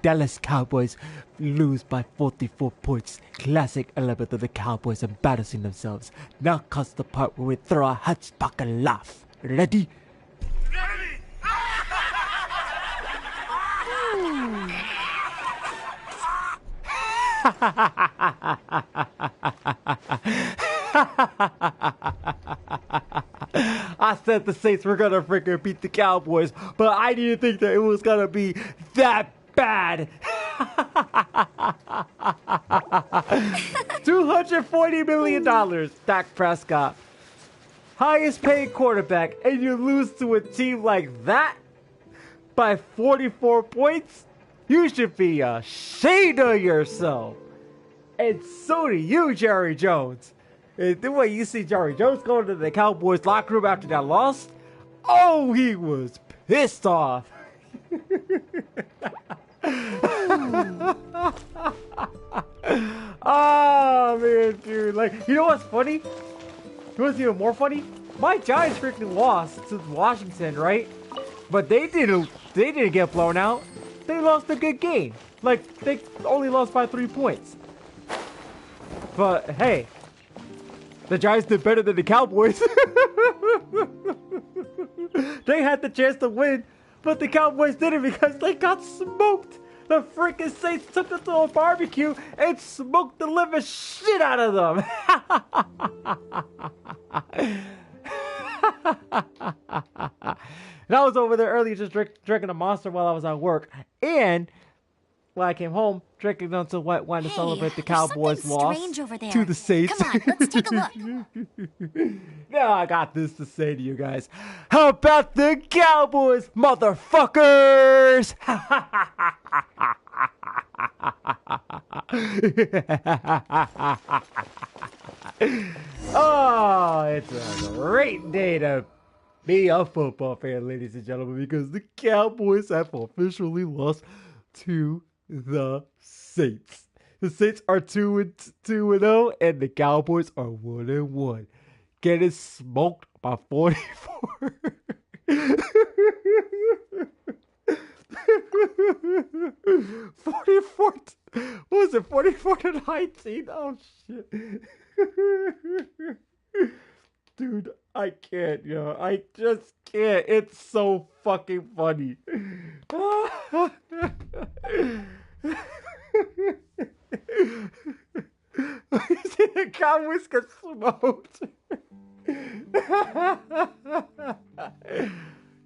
Dallas Cowboys lose by 44 points. Classic element of the Cowboys embarrassing themselves. Now comes the part where we throw our hats back and laugh. Ready? Ready! I said the Saints were gonna freaking beat the Cowboys, but I didn't think that it was gonna be that bad. $240 million, Dak Prescott. Highest paid quarterback, and you lose to a team like that by 44 points? You should be ashamed of yourself. And so do you, Jerry Jones. And the way you see Jerry Jones going to the Cowboys locker room after that loss, oh, he was pissed off. Oh, man, dude. Like, you know what's funny? You know what's even more funny? My Giants freaking lost to Washington, right? But they didn't get blown out. They lost a good game. Like, they only lost by 3 points. But, hey, the Giants did better than the Cowboys. They had the chance to win, but the Cowboys didn't because they got smoked. The freaking Saints took them to a barbecue and smoked the living shit out of them. And I was over there earlier just drinking a Monster while I was at work. And when I came home, drinking until wanted to celebrate the Cowboys loss to the Saints. Come on, let's take a look. Now I got this to say to you guys. How about the Cowboys, motherfuckers? Oh, it's a great day to be a football fan, ladies and gentlemen, because the Cowboys have officially lost to the Saints. The Saints are 2-0, and the Cowboys are 1-1. Getting smoked by 44. 44. What was it? 44-19. Oh shit. Dude, I can't, yo. I just can't. It's so fucking funny. You see the Cowboys get smoked.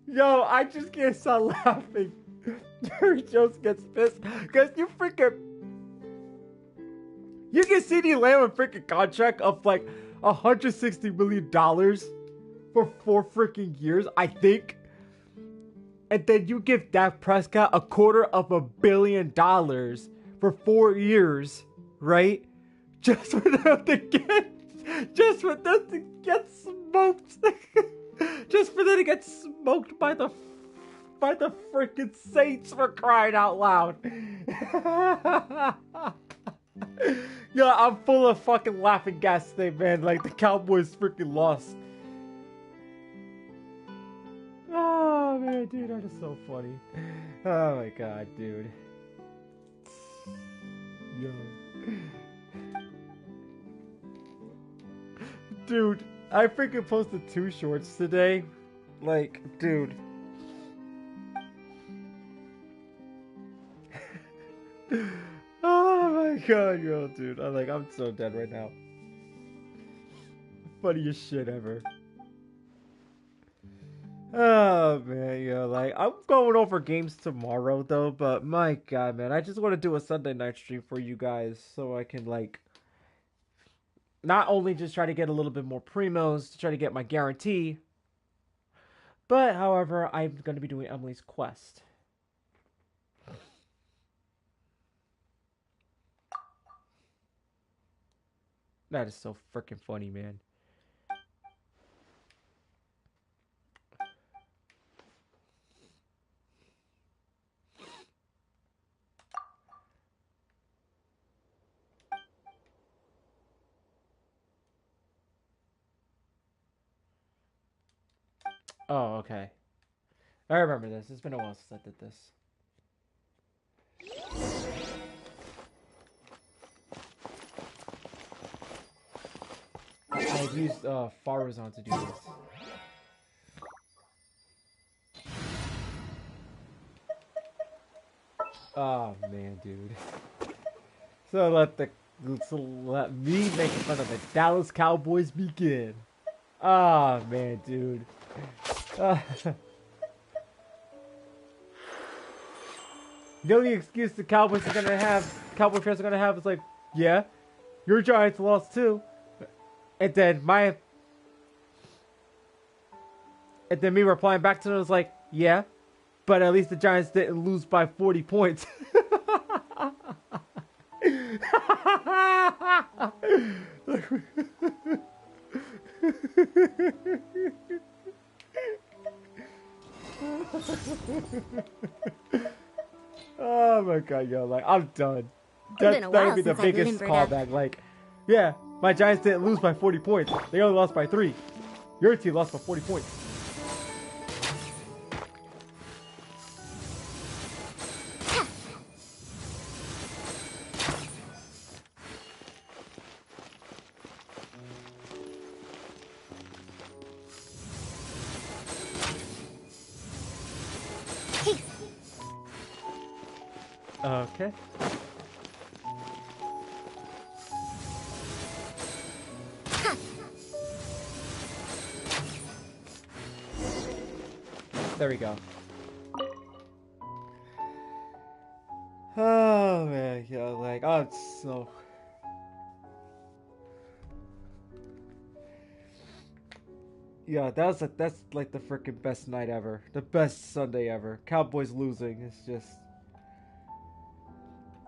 Yo, I just can't stop laughing. Jerry Jones gets pissed because you get CD Lamb a freaking contract of like $160 million for 4 freaking years, I think. And then you give Dak Prescott $250 million for 4 years, right? Just for them to get smoked. Just for them to get smoked by the freaking Saints, for crying out loud. Yo, I'm full of fucking laughing gas today, man. Like, the Cowboys freaking lost. Oh, man, dude, that is so funny. Oh, my God, dude. Yo. Dude, I freaking posted 2 shorts today. Like, dude. Oh my God, yo, dude. I'm so dead right now. Funniest shit ever. Oh man, yo, like, I'm going over games tomorrow though, but my God, man, I just want to do a Sunday night stream for you guys so I can, like, not only just try to get a little bit more primos to try to get my guarantee, but however, I'm going to be doing Emily's quest. That is so freaking funny, man. Oh, okay. I remember this. It's been a while since I did this. I used Faruzan to do this. Oh man, dude. So let me make fun of the Dallas Cowboys begin. Oh man, dude. The only excuse the Cowboy fans are gonna have is like, yeah, your Giants lost too. And then me replying back to them was like, yeah, but at least the Giants didn't lose by 40 points. Oh my god, yo, like, I'm done. That would be the biggest callback. Like, yeah, my Giants didn't lose by 40 points. They only lost by 3. Your team lost by 40 points. Okay. There we go. Oh man, yo, like, I'm so... Yeah, that's like the freaking best night ever. The best Sunday ever. Cowboys losing.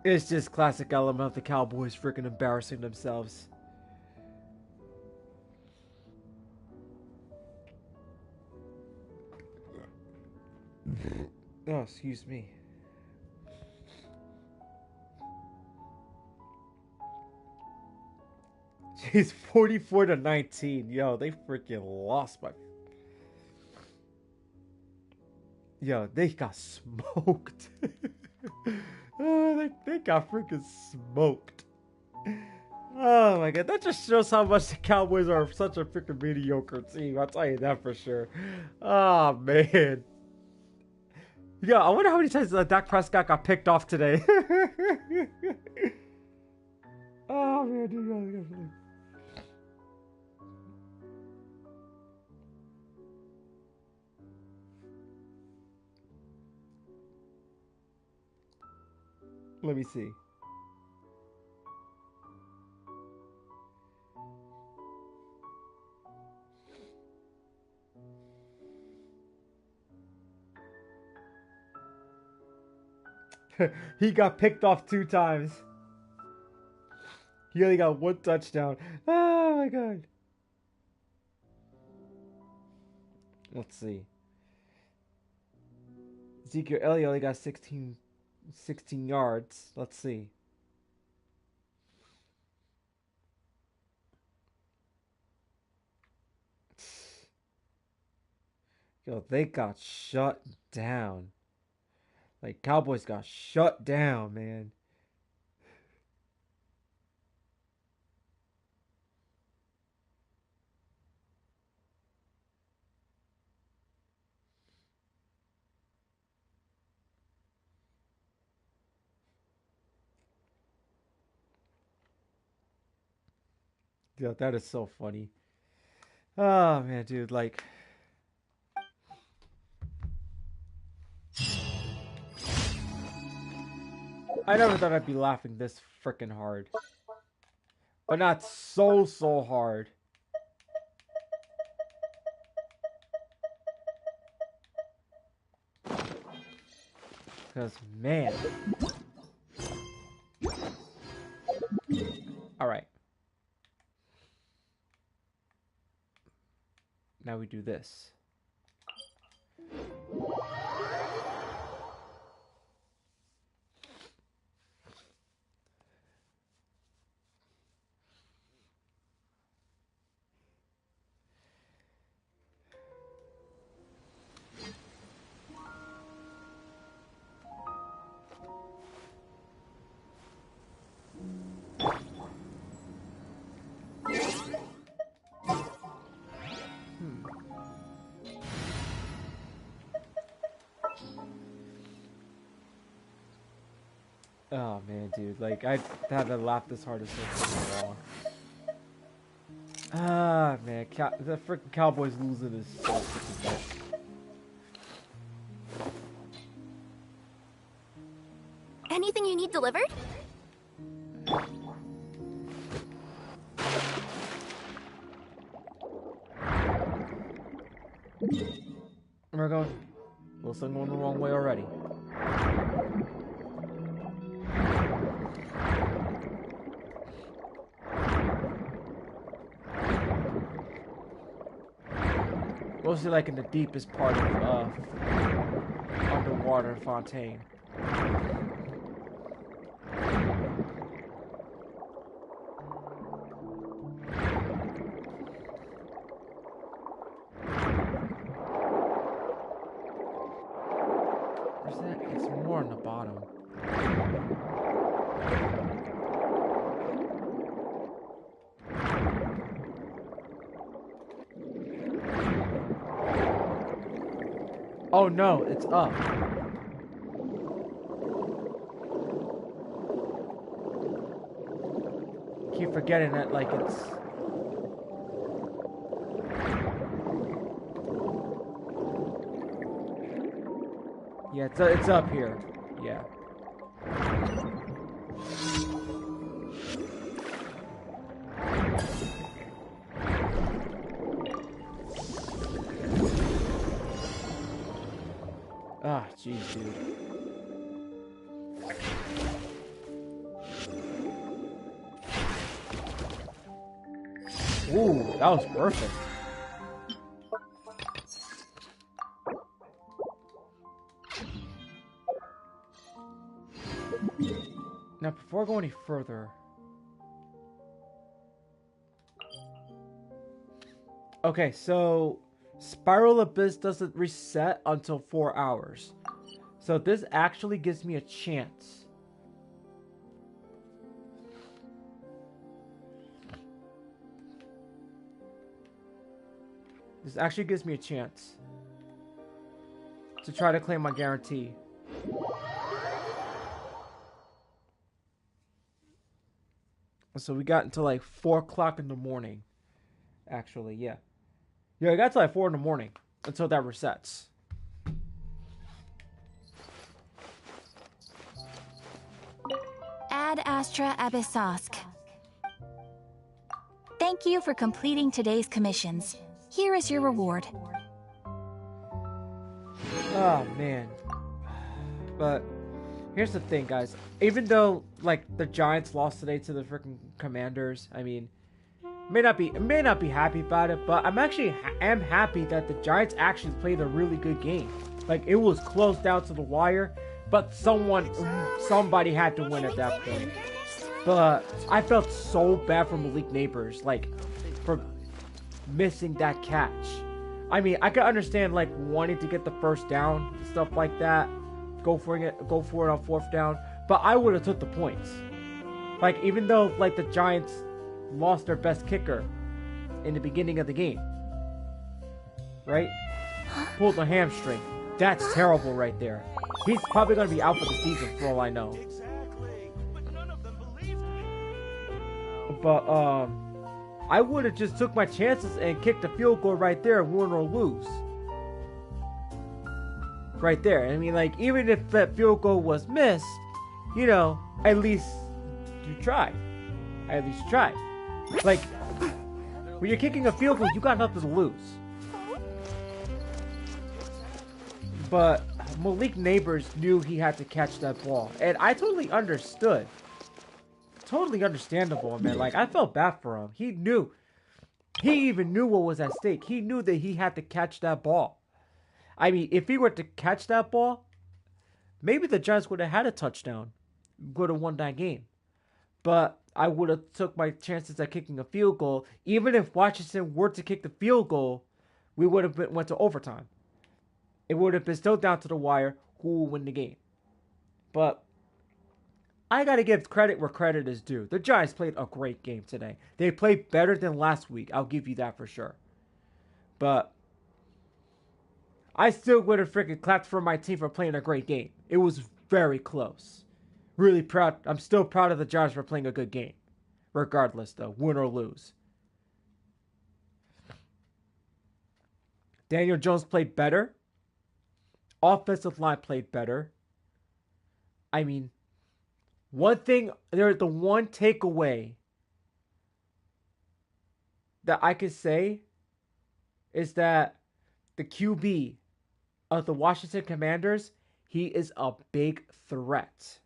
It's just classic element of the Cowboys freaking embarrassing themselves. Oh, excuse me. Jeez, 44-19. Yo, they freaking lost by... Yo, they got smoked. Oh, they got freaking smoked. Oh my god, that just shows how much the Cowboys are such a freaking mediocre team. I'll tell you that for sure. Oh man. Yeah, I wonder how many times Dak Prescott got picked off today. Oh man, dude. Let me see. He got picked off 2 times. He only got 1 touchdown. Oh my god. Let's see. Ezekiel Elliott only got 16 yards. Let's see. Yo, they got shut down. Like, Cowboys got shut down, man. Yo, that is so funny. Oh, man, dude, like... I never thought I'd be laughing this freaking hard. But not so hard. Because, man. Alright. Now we do this. Oh man, dude, like I haven't laughed this hard as so long. Ah man, the freaking Cowboys losing is so freaking bad. Anything you need delivered? We're going. Wilson going the wrong way already. Mostly like in the deepest part of underwater Fontaine. Where's that? It's more on the bottom. Oh no, it's up. Keep forgetting that, like it's. Yeah, it's up here. Yeah. Ah, jeez, dude. Ooh, that was perfect. Now, before I go any further... Okay, so... Spiral Abyss doesn't reset until 4 hours. So this actually gives me a chance. This actually gives me a chance to try to claim my guarantee. So we got until like 4 o'clock in the morning. Actually, yeah. Yeah, I got to like 4 in the morning until that resets. Ad Astra Abyssosk. Thank you for completing today's commissions. Here is your reward. Oh, man. But here's the thing, guys. Even though, like, the Giants lost today to the freaking Commanders, I mean, may not be happy about it, but I'm actually am happy that the Giants actually played a really good game. Like, it was close down to the wire, but somebody had to win at that point. But I felt so bad for Malik Neighbors, like, for missing that catch. I mean, I can understand, like, wanting to get the first down, stuff like that, go for it on 4th down, but I would have took the points. Like, even though, like, the Giants lost their best kicker in the beginning of the game, right? Pulled a hamstring. That's terrible right there. He's probably going to be out for the season for all I know. But I would have just took my chances and kicked a field goal right there, win or lose. Right there. I mean, like, even if that field goal was missed, you know, at least you tried. At least you tried. Like, when you're kicking a field goal, you got nothing to lose. But Malik Neighbors knew he had to catch that ball. And I totally understood. Totally understandable, man. Like, I felt bad for him. He knew. He even knew what was at stake. He knew that he had to catch that ball. I mean, if he were to catch that ball, maybe the Giants would have had a touchdown. Would have won that game. But I would have took my chances at kicking a field goal. Even if Washington were to kick the field goal, we would have went to overtime. It would have been still down to the wire who will win the game. But I got to give credit where credit is due. The Giants played a great game today. They played better than last week. I'll give you that for sure. But I still would have freaking clapped for my team for playing a great game. It was very close. Really proud. I'm still proud of the Giants for playing a good game. Regardless, though, win or lose. Daniel Jones played better. Offensive line played better. I mean, the one takeaway that I could say is that the QB of the Washington Commanders, he is a big threat.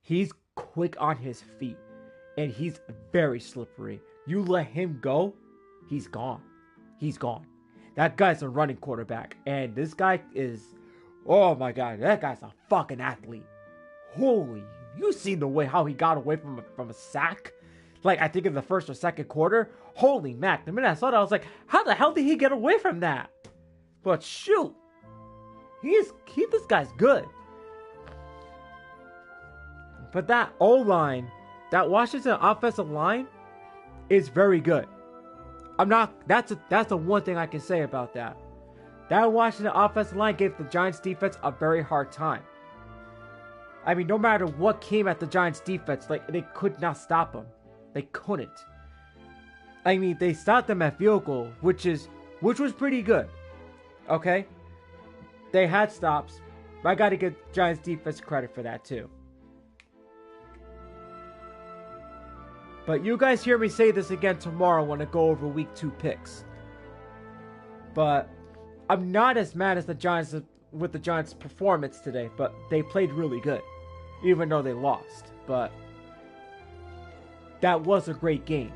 He's quick on his feet, and he's very slippery. You let him go, he's gone. He's gone. That guy's a running quarterback, and this guy is, oh my God, that guy's a fucking athlete. Holy, you seen the way how he got away from a sack? Like, I think in the first or second quarter. Holy mac, the minute I saw that, I was like, how the hell did he get away from that? But shoot, this guy's good. But that O-line, that Washington offensive line is very good. That's the one thing I can say about that. That Washington offensive line gave the Giants defense a very hard time. I mean, no matter what came at the Giants defense, like, they could not stop them. They couldn't. I mean, they stopped them at field goal, which was pretty good. Okay? They had stops. But I gotta give Giants defense credit for that too. But you guys hear me say this again tomorrow when I go over week 2 picks. But I'm not as mad as the Giants with the Giants' performance today, but they played really good, even though they lost. But that was a great game.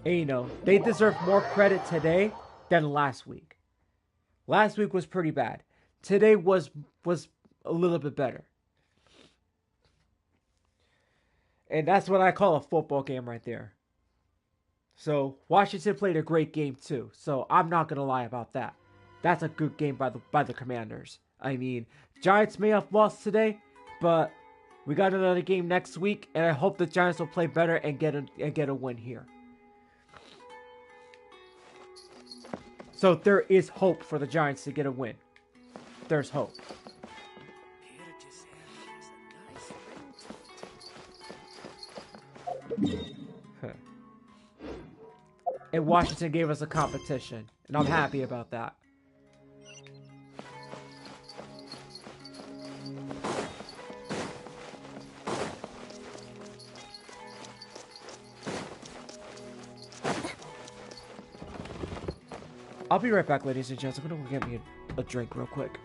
And you know, they deserve more credit today than last week. Last week was pretty bad. Today was a little bit better. And that's what I call a football game right there. So Washington played a great game too. So I'm not gonna lie about that. That's a good game by the Commanders. I mean, Giants may have lost today, but we got another game next week, and I hope the Giants will play better and get a win here. So there is hope for the Giants to get a win. There's hope. And Washington gave us a competition, and I'm happy about that. I'll be right back, ladies and gents. I'm gonna go get me a drink real quick.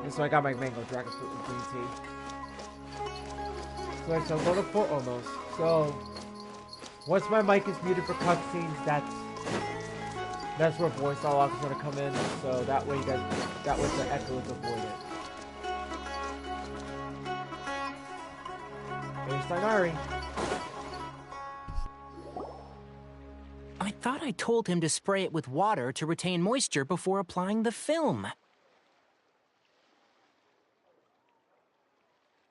So I got my mango dragon fruit and green tea. So go to Port almost. So once my mic is muted for cutscenes, that's where voice dialogue is gonna come in. So that way the echo is avoided. There's Tigari. I thought I told him to spray it with water to retain moisture before applying the film.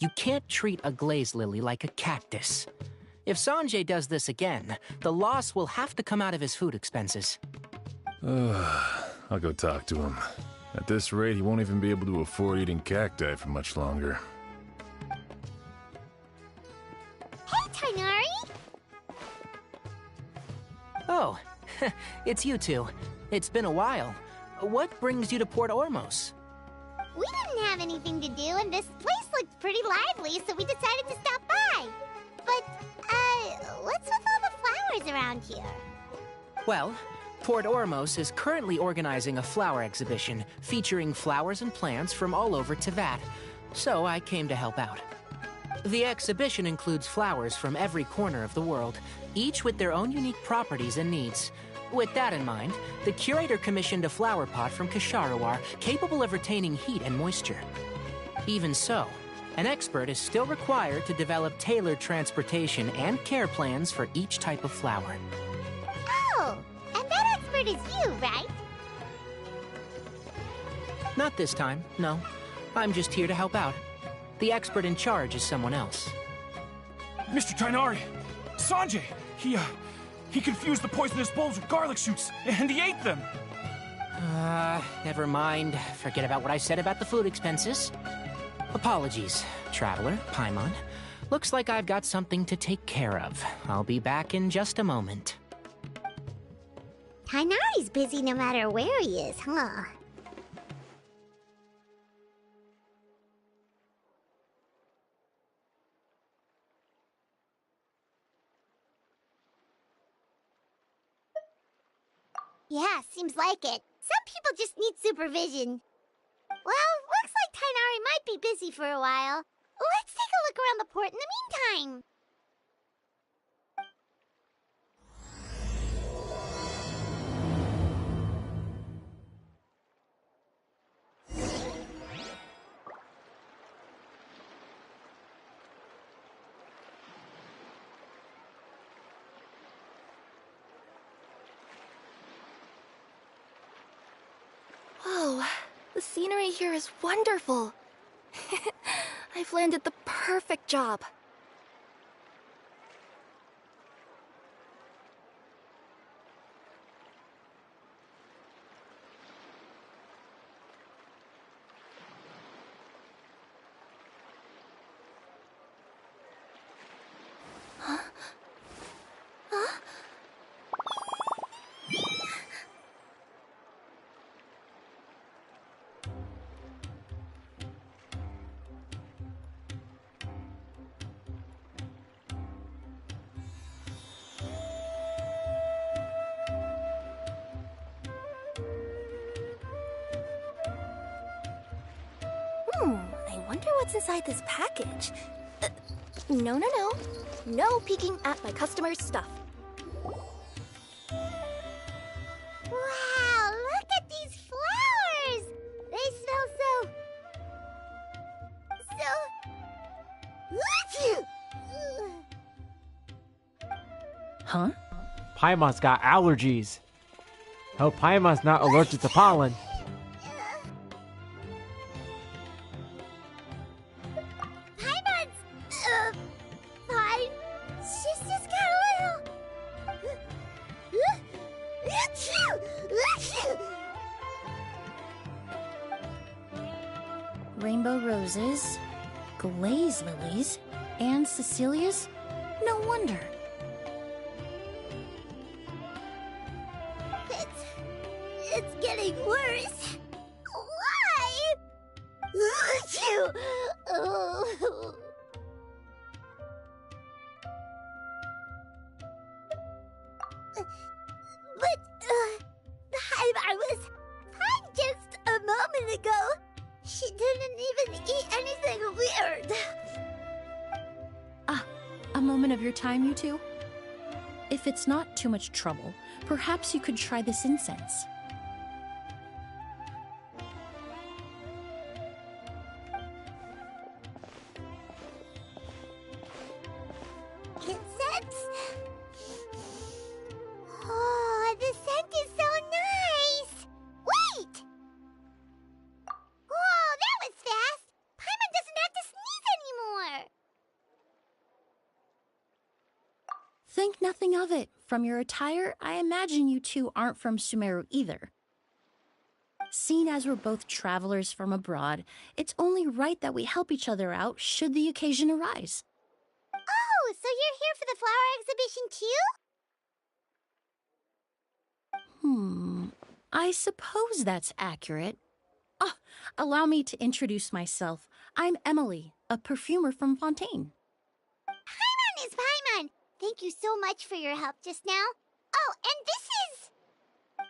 You can't treat a glaze lily like a cactus. If Sanjay does this again, the loss will have to come out of his food expenses. I'll go talk to him. At this rate, he won't even be able to afford eating cacti for much longer. Hey, Tigari! Oh, it's you two. It's been a while. What brings you to Port Ormos? We didn't have anything to do, and this place looked pretty lively, so we decided to stop by. But, what's with all the flowers around here? Well, Port Ormos is currently organizing a flower exhibition featuring flowers and plants from all over Teyvat, so I came to help out. The exhibition includes flowers from every corner of the world, each with their own unique properties and needs. With that in mind, the curator commissioned a flower pot from Kasharawar capable of retaining heat and moisture. Even so, an expert is still required to develop tailored transportation and care plans for each type of flower. Oh, and that expert is you, right? Not this time, no. I'm just here to help out. The expert in charge is someone else. Mr. Tainari! Sanjay! He confused the poisonous bulbs with garlic shoots, and he ate them! Never mind. Forget about what I said about the food expenses. Apologies, Traveler, Paimon. Looks like I've got something to take care of. I'll be back in just a moment. Tainari's busy no matter where he is, huh? Yeah, seems like it. Some people just need supervision. Well, looks like Tainari might be busy for a while. Let's take a look around the port in the meantime. Whoa, the scenery here is wonderful. I've landed the perfect job. Huh? Huh? I wonder what's inside this package. No. No peeking at my customer's stuff. Wow, look at these flowers! They smell so... Huh? Paimon's got allergies. Hope Paimon's not allergic to pollen. Fine. She's just got a little... Rainbow roses, glaze lilies, and Cecilia's? No wonder. It's getting worse. Why? But, I was fine just a moment ago. She didn't even eat anything weird. A moment of your time, you two? If it's not too much trouble, perhaps you could try this incense. Incense? Oh, the scent is so nice! Wait! Whoa, that was fast! Paimon doesn't have to sneeze anymore! Think nothing of it. From your attire, I imagine you two aren't from Sumeru either. Seeing as we're both travelers from abroad, it's only right that we help each other out should the occasion arise. Oh, so you're here for the flower exhibition too? I suppose that's accurate. Allow me to introduce myself. I'm Emilie, a perfumer from Fontaine. Paimon is Paimon! Thank you so much for your help just now. Oh, and this is...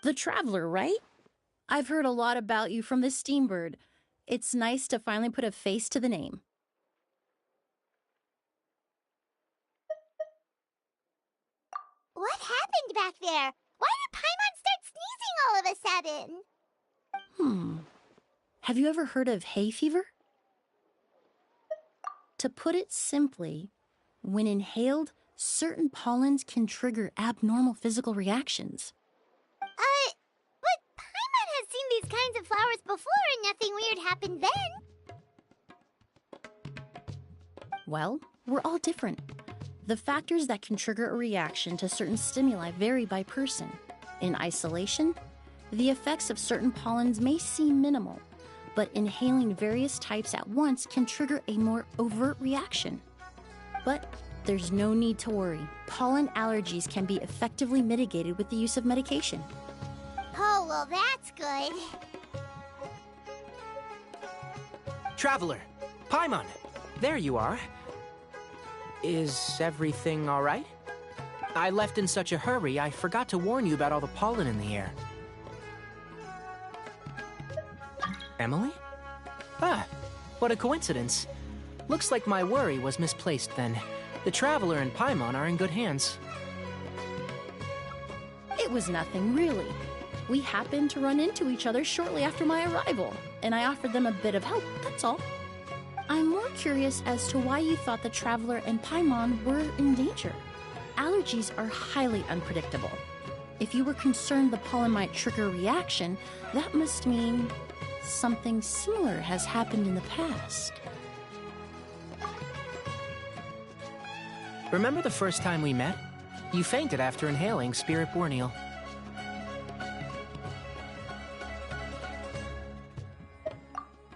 The Traveler, right? I've heard a lot about you from the Steambird. It's nice to finally put a face to the name. happened back there? Why did Paimon start sneezing all of a sudden? Have you ever heard of hay fever? To put it simply, when inhaled, certain pollens can trigger abnormal physical reactions. But Paimon has seen these kinds of flowers before and nothing weird happened then. Well, we're all different. The factors that can trigger a reaction to certain stimuli vary by person. In isolation, the effects of certain pollens may seem minimal, but inhaling various types at once can trigger a more overt reaction. But there's no need to worry. Pollen allergies can be effectively mitigated with the use of medication. Oh, well, that's good. Traveler, Paimon, there you are. Is everything all right? I left in such a hurry, I forgot to warn you about all the pollen in the air. Emily? Ah, what a coincidence. Looks like my worry was misplaced then. The Traveler and Paimon are in good hands. It was nothing, really. We happened to run into each other shortly after my arrival, and I offered them a bit of help, that's all. I'm more curious as to why you thought the Traveler and Paimon were in danger. Allergies are highly unpredictable. If you were concerned the pollen might trigger a reaction, that must mean something similar has happened in the past. Remember the first time we met? You fainted after inhaling Spirit Borneal.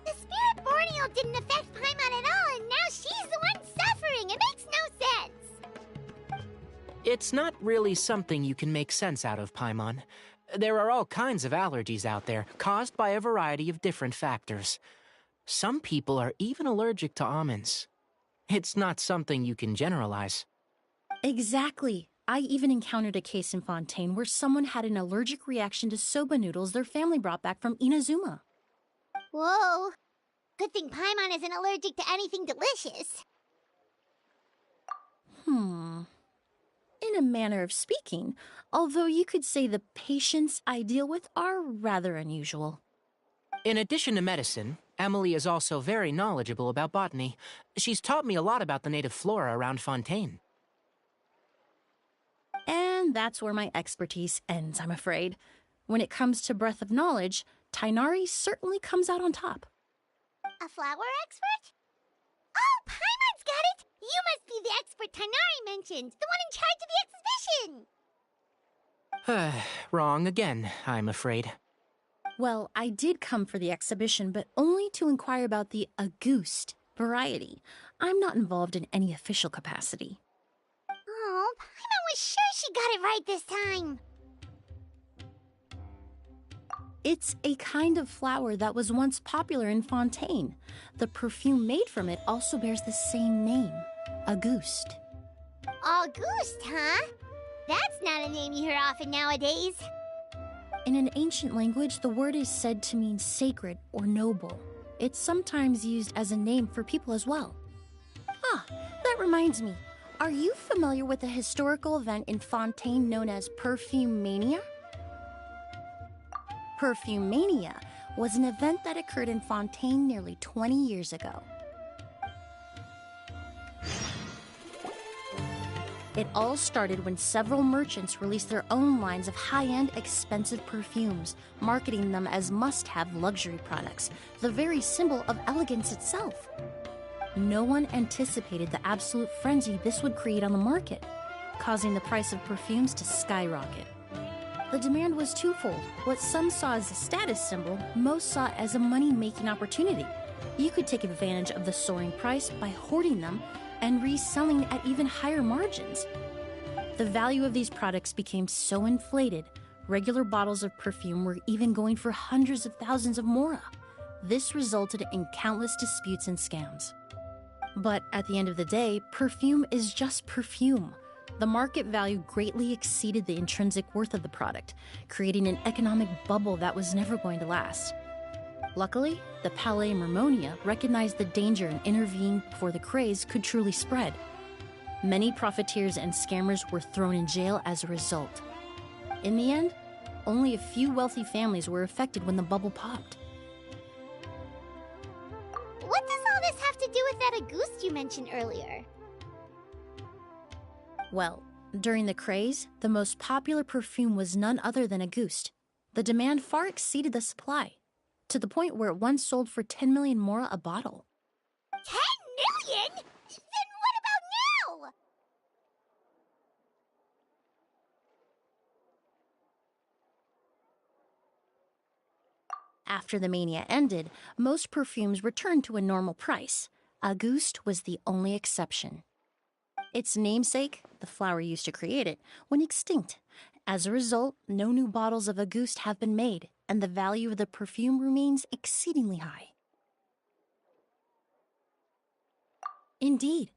The Spirit Borneal didn't affect Paimon at all, and now she's the one suffering. It makes no sense. It's not really something you can make sense out of, Paimon. There are all kinds of allergies out there, caused by a variety of different factors. Some people are even allergic to almonds. It's not something you can generalize. Exactly. I even encountered a case in Fontaine where someone had an allergic reaction to soba noodles their family brought back from Inazuma. Whoa. Good thing Paimon isn't allergic to anything delicious. In a manner of speaking, although you could say the patients I deal with are rather unusual. In addition to medicine, Emily is also very knowledgeable about botany. She's taught me a lot about the native flora around Fontaine. And that's where my expertise ends, I'm afraid. When it comes to breadth of knowledge, Tighnari certainly comes out on top. A flower expert? Oh, Paimon's got it! You must be the expert Tighnari mentioned, the one in charge of the exhibition! Wrong again, I'm afraid. Well, I did come for the exhibition, but only to inquire about the Auguste variety. I'm not involved in any official capacity. Oh, Paimon was sure she got it right this time. It's a kind of flower that was once popular in Fontaine. The perfume made from it also bears the same name, Auguste. Auguste, huh? That's not a name you hear often nowadays. In an ancient language, the word is said to mean sacred or noble. It's sometimes used as a name for people as well. Ah, that reminds me. Are you familiar with a historical event in Fontaine known as Perfume Mania? Perfume Mania was an event that occurred in Fontaine nearly 20 years ago. It all started when several merchants released their own lines of high-end, expensive perfumes, marketing them as must-have luxury products, the very symbol of elegance itself. No one anticipated the absolute frenzy this would create on the market, causing the price of perfumes to skyrocket. The demand was twofold. What some saw as a status symbol, most saw as a money-making opportunity. You could take advantage of the soaring price by hoarding them and reselling at even higher margins. The value of these products became so inflated, regular bottles of perfume were even going for hundreds of thousands of mora. This resulted in countless disputes and scams. But at the end of the day, perfume is just perfume. The market value greatly exceeded the intrinsic worth of the product, creating an economic bubble that was never going to last. Luckily, the Palais Mermonia recognized the danger and intervened before the craze could truly spread. Many profiteers and scammers were thrown in jail as a result. In the end, only a few wealthy families were affected when the bubble popped. What does all this have to do with that Auguste you mentioned earlier? Well, during the craze, the most popular perfume was none other than Auguste. The demand far exceeded the supply, to the point where it once sold for 10 million more a bottle. 10 million? Then what about now? After the mania ended, most perfumes returned to a normal price. Auguste was the only exception. Its namesake, the flower used to create it, went extinct. As a result, no new bottles of Auguste have been made, and the value of the perfume remains exceedingly high. Indeed,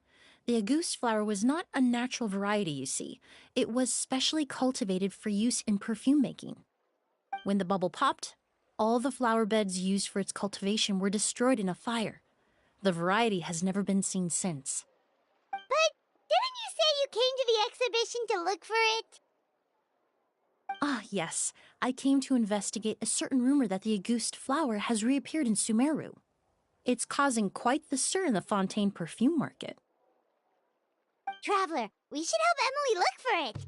the Auguste flower was not a natural variety, you see. It was specially cultivated for use in perfume making. When the bubble popped, all the flower beds used for its cultivation were destroyed in a fire. The variety has never been seen since. But didn't you say you came to the exhibition to look for it? Ah, yes. I came to investigate a certain rumor that the Auguste flower has reappeared in Sumeru. It's causing quite the stir in the Fontaine perfume market. Traveler, we should help Emily look for it.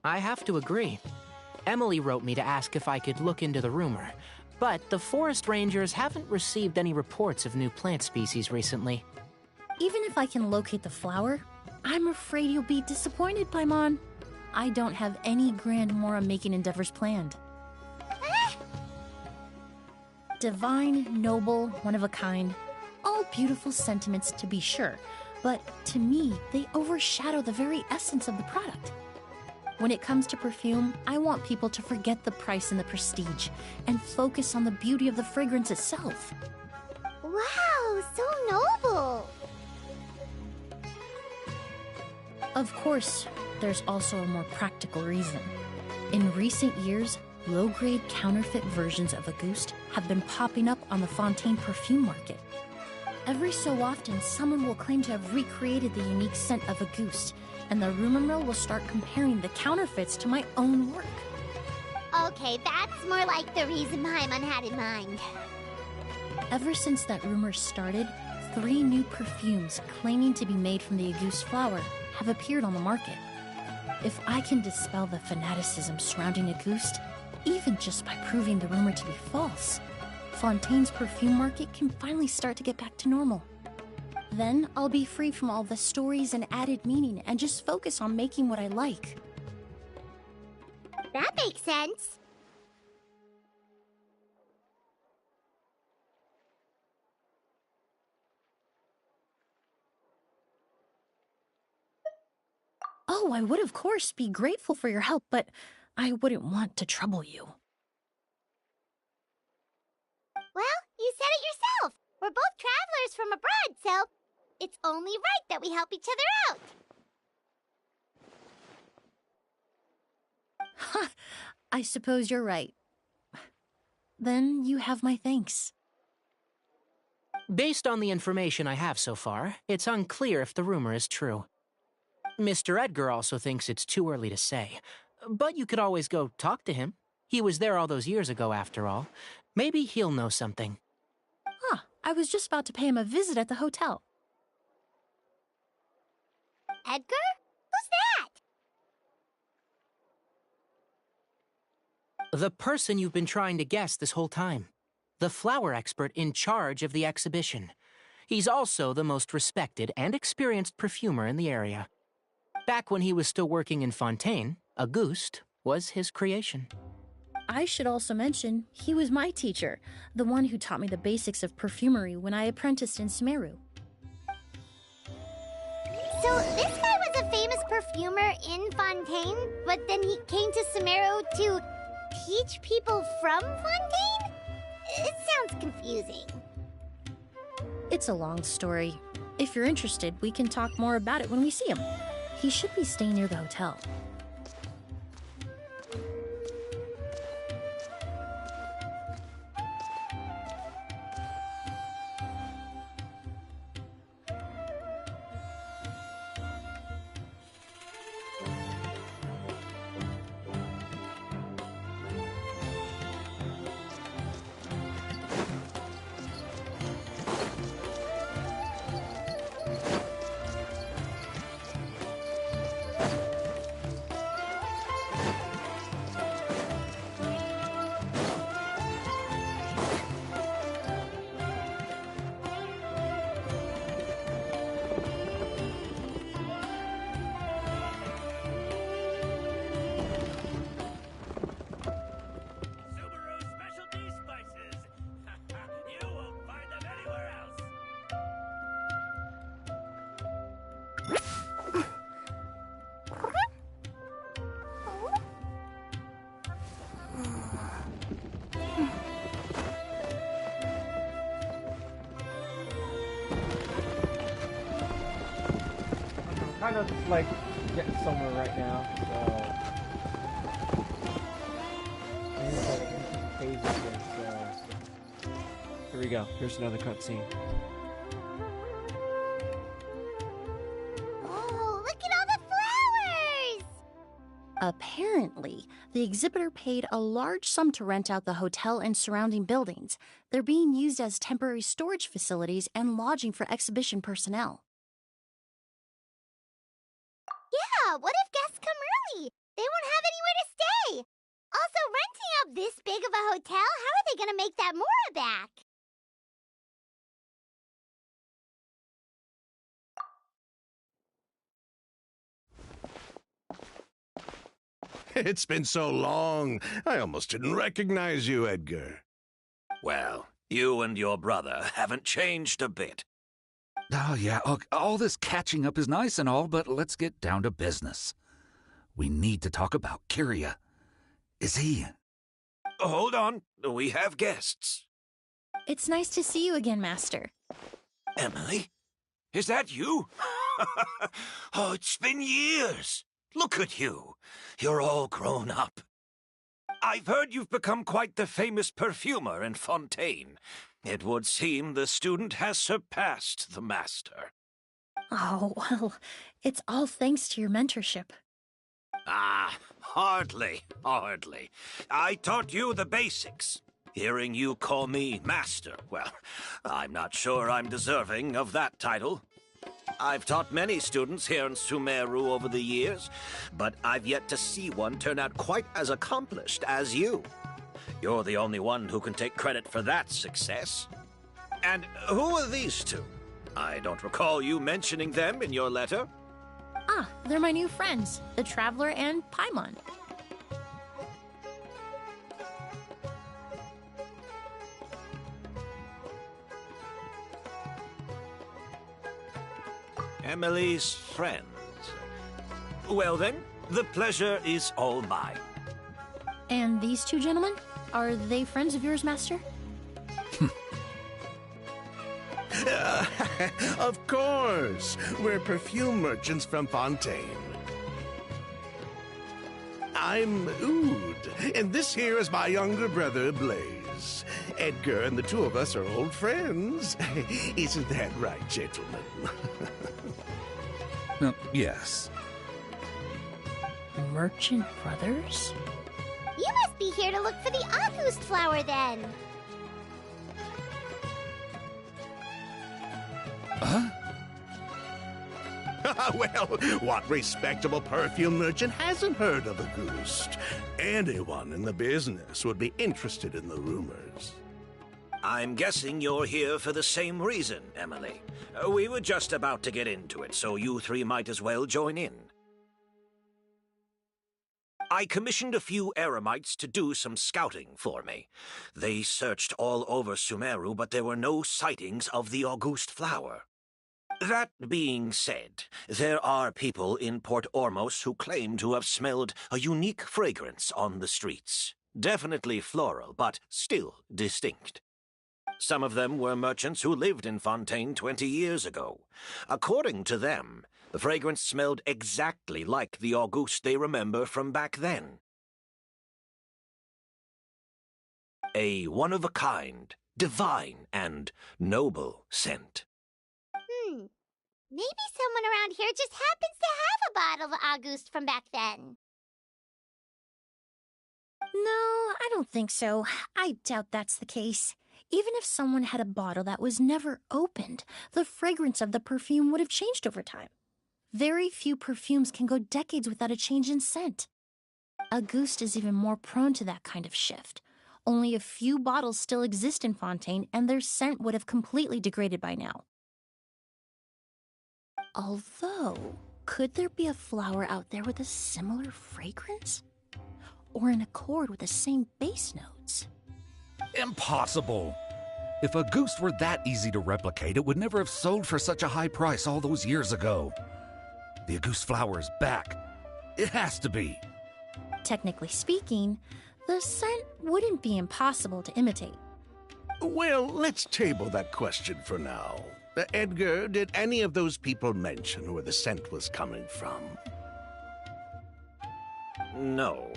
I have to agree. Emily wrote me to ask if I could look into the rumor, but the forest rangers haven't received any reports of new plant species recently. Even if I can locate the flower, I'm afraid you'll be disappointed, Paimon. I don't have any grand Mora-making endeavors planned. Divine, noble, one of a kind, all beautiful sentiments to be sure, but to me, they overshadow the very essence of the product. When it comes to perfume, I want people to forget the price and the prestige and focus on the beauty of the fragrance itself. Wow, so noble. Of course, there's also a more practical reason. In recent years, low-grade counterfeit versions of Auguste have been popping up on the Fontaine perfume market. Every so often, someone will claim to have recreated the unique scent of Auguste, and the rumor mill will start comparing the counterfeits to my own work. Okay, that's more like the reason Paimon had in mind. Ever since that rumor started, 3 new perfumes claiming to be made from the Auguste flower have appeared on the market. If I can dispel the fanaticism surrounding Auguste, even just by proving the rumor to be false, Fontaine's perfume market can finally start to get back to normal. Then I'll be free from all the stories and added meaning and just focus on making what I like. That makes sense. Oh, I would of course be grateful for your help, but I wouldn't want to trouble you. Well, you said it yourself. We're both travelers from abroad, so it's only right that we help each other out. Ha! I suppose you're right. Then you have my thanks. Based on the information I have so far, it's unclear if the rumor is true. Mr. Edgar also thinks it's too early to say, but you could always go talk to him. He was there all those years ago, after all. Maybe he'll know something. Huh, I was just about to pay him a visit at the hotel. Edgar? Who's that? The person you've been trying to guess this whole time. The flower expert in charge of the exhibition. He's also the most respected and experienced perfumer in the area. Back when he was still working in Fontaine, Auguste was his creation. I should also mention, he was my teacher, the one who taught me the basics of perfumery when I apprenticed in Sumeru. So this guy was a famous perfumer in Fontaine, but then he came to Sumeru to teach people from Fontaine? It sounds confusing. It's a long story. If you're interested, we can talk more about it when we see him. He should be staying near the hotel. trying to like get somewhere right now, so. Here we go. Here's another cutscene. Oh, look at all the flowers! Apparently, the exhibitor paid a large sum to rent out the hotel and surrounding buildings. They're being used as temporary storage facilities and lodging for exhibition personnel. Yeah, what if guests come early? They won't have anywhere to stay. Also, renting out this big of a hotel, how are they gonna make that Mora back? It's been so long, I almost didn't recognize you, Edgar. Well, you and your brother haven't changed a bit. Oh, yeah, all this catching up is nice and all, but let's get down to business. We need to talk about Kiria. Is he... Hold on, we have guests. It's nice to see you again, Master. Emily? Is that you? Oh, it's been years. Look at you. You're all grown up. I've heard you've become quite the famous perfumer in Fontaine. It would seem the student has surpassed the master. Oh, well, it's all thanks to your mentorship. Ah, hardly. I taught you the basics. Hearing you call me master, well, I'm not sure I'm deserving of that title. I've taught many students here in Sumeru over the years, but I've yet to see one turn out quite as accomplished as you. You're the only one who can take credit for that success. And who are these two? I don't recall you mentioning them in your letter. Ah, they're my new friends, the Traveler and Paimon. Emily's friends. Well then, the pleasure is all mine. And these two gentlemen? Are they friends of yours, Master? Of course! We're perfume merchants from Fontaine. I'm Oud, and this here is my younger brother, Blaze. Edgar and the two of us are old friends. Isn't that right, gentlemen? Yes. Merchant brothers? You must be here to look for the August flower then. Huh? Well, what respectable perfume merchant hasn't heard of a Ghost? Anyone in the business would be interested in the rumors. I'm guessing you're here for the same reason, Emily. We were just about to get into it, so you three might as well join in. I commissioned a few eremites to do some scouting for me. They searched all over Sumeru, but there were no sightings of the August flower. That being said, there are people in Port Ormos who claim to have smelled a unique fragrance on the streets. Definitely floral, but still distinct. Some of them were merchants who lived in Fontaine 20 years ago. According to them, the fragrance smelled exactly like the August they remember from back then. A one-of-a-kind, divine, and noble scent. Maybe someone around here just happens to have a bottle of August from back then. No, I don't think so. I doubt that's the case. Even if someone had a bottle that was never opened, the fragrance of the perfume would have changed over time. Very few perfumes can go decades without a change in scent. August is even more prone to that kind of shift. Only a few bottles still exist in Fontaine, and their scent would have completely degraded by now. Although, could there be a flower out there with a similar fragrance? Or in accord with the same base notes? Impossible! If a goose were that easy to replicate, it would never have sold for such a high price all those years ago. The goose flower is back. It has to be. Technically speaking, the scent wouldn't be impossible to imitate. Well, let's table that question for now. Edgar, did any of those people mention where the scent was coming from? No.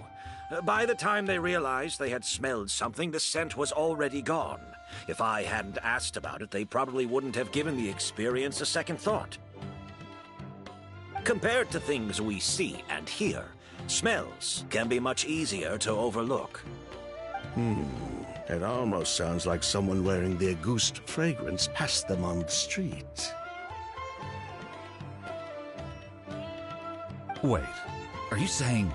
By the time they realized they had smelled something, the scent was already gone. If I hadn't asked about it, they probably wouldn't have given the experience a second thought. Compared to things we see and hear, smells can be much easier to overlook. It almost sounds like someone wearing the Auguste fragrance passed them on the street. Wait, are you saying...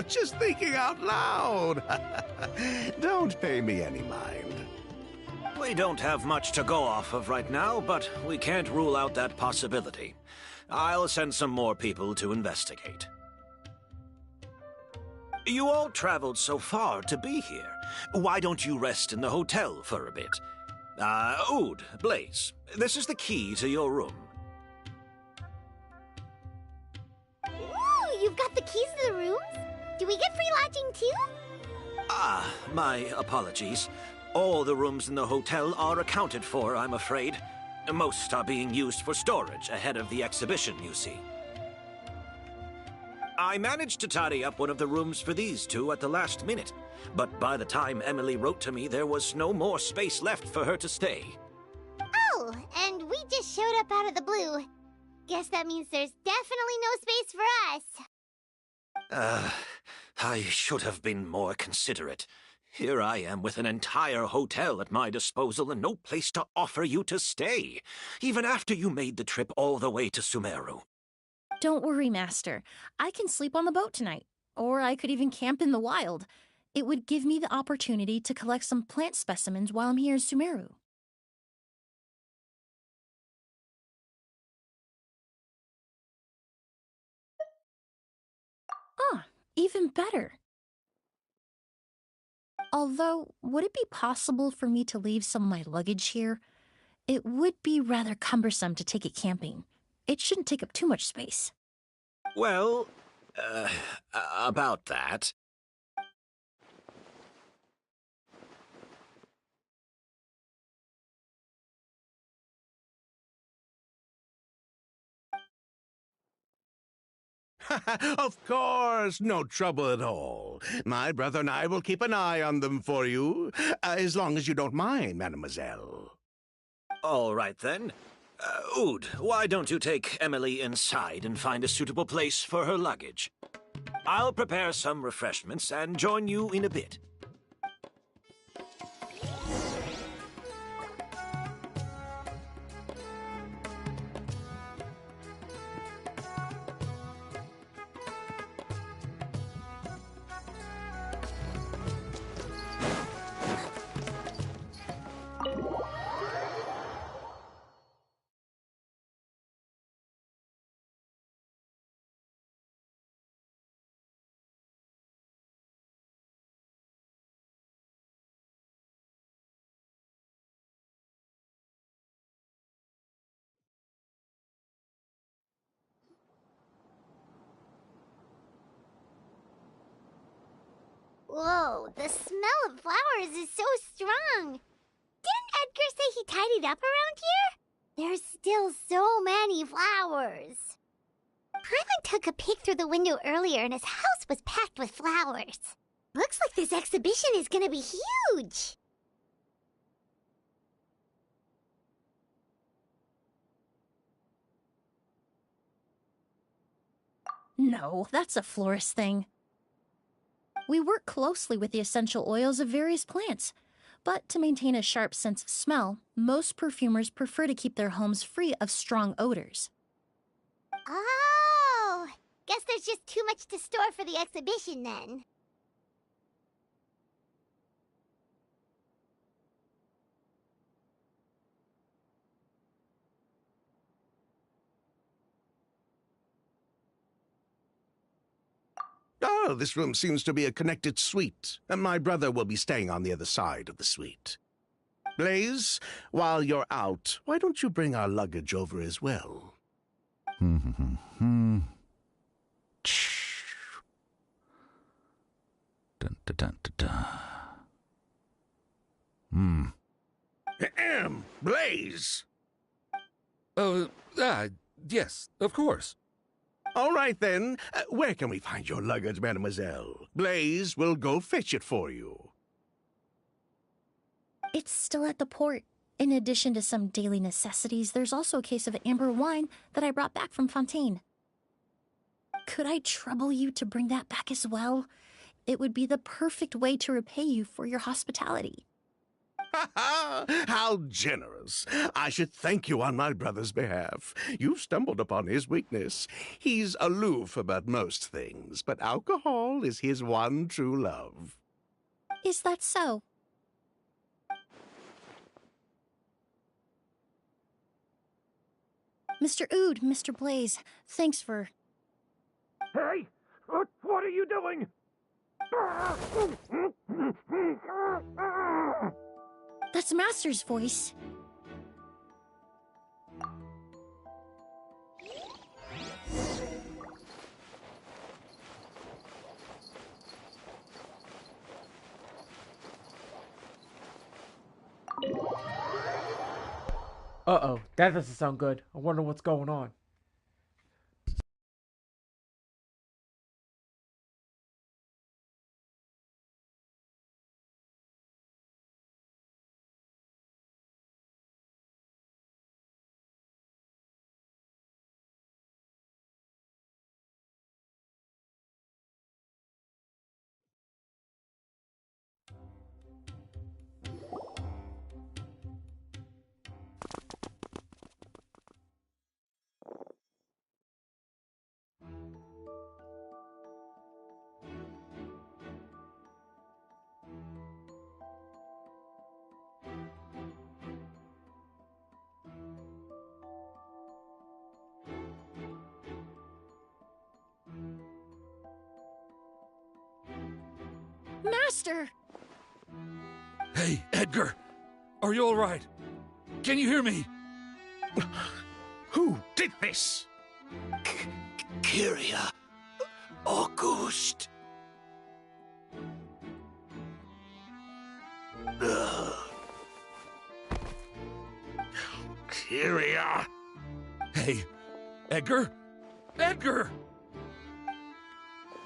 Just thinking out loud. Don't pay me any mind. We don't have much to go off of right now, but we can't rule out that possibility. I'll send some more people to investigate. You all traveled so far to be here. Why don't you rest in the hotel for a bit? Oud, Blaze, this is the key to your room. Ooh, you've got the keys to the rooms? Do we get free lodging too? My apologies. All the rooms in the hotel are accounted for, I'm afraid. Most are being used for storage ahead of the exhibition, you see. I managed to tidy up one of the rooms for these two at the last minute, but by the time Emily wrote to me, there was no more space left for her to stay. Oh, and we just showed up out of the blue. Guess that means there's definitely no space for us. I should have been more considerate. Here I am with an entire hotel at my disposal and no place to offer you to stay, even after you made the trip all the way to Sumeru. Don't worry, Master. I can sleep on the boat tonight, or I could even camp in the wild. It would give me the opportunity to collect some plant specimens while I'm here in Sumeru. Even better. Although, would it be possible for me to leave some of my luggage here? It would be rather cumbersome to take it camping. It shouldn't take up too much space. Well, about that. Of course, no trouble at all. My brother and I will keep an eye on them for you, as long as you don't mind, mademoiselle. All right, then. Oud, why don't you take Emily inside and find a suitable place for her luggage? I'll prepare some refreshments and join you in a bit. Whoa, the smell of flowers is so strong. Didn't Edgar say he tidied up around here? There's still so many flowers. Paimon took a peek through the window earlier and his house was packed with flowers. Looks like this exhibition is gonna be huge. No, that's a florist thing. We work closely with the essential oils of various plants, but to maintain a sharp sense of smell, most perfumers prefer to keep their homes free of strong odors. Oh, guess there's just too much to store for the exhibition then. Oh, this room seems to be a connected suite, and my brother will be staying on the other side of the suite. Blaze, while you're out, why don't you bring our luggage over as well? Dun, dun, dun, dun, dun. Blaze! Yes, of course. All right, then. Where can we find your luggage, mademoiselle? Blaze will go fetch it for you. It's still at the port. In addition to some daily necessities, there's also a case of amber wine that I brought back from Fontaine. Could I trouble you to bring that back as well? It would be the perfect way to repay you for your hospitality. How generous. I should thank you on my brother's behalf. You stumbled upon his weakness. He's aloof about most things, but alcohol is his one true love. Is that so? Mr. Ood, Mr. Blaze, thanks for... Hey! What are you doing? That's Master's voice. Uh-oh, that doesn't sound good. I wonder what's going on. Master! Hey, Edgar! Are you all right? Can you hear me? Who did this? Kyria. Auguste. Kyria. Hey, Edgar? Edgar!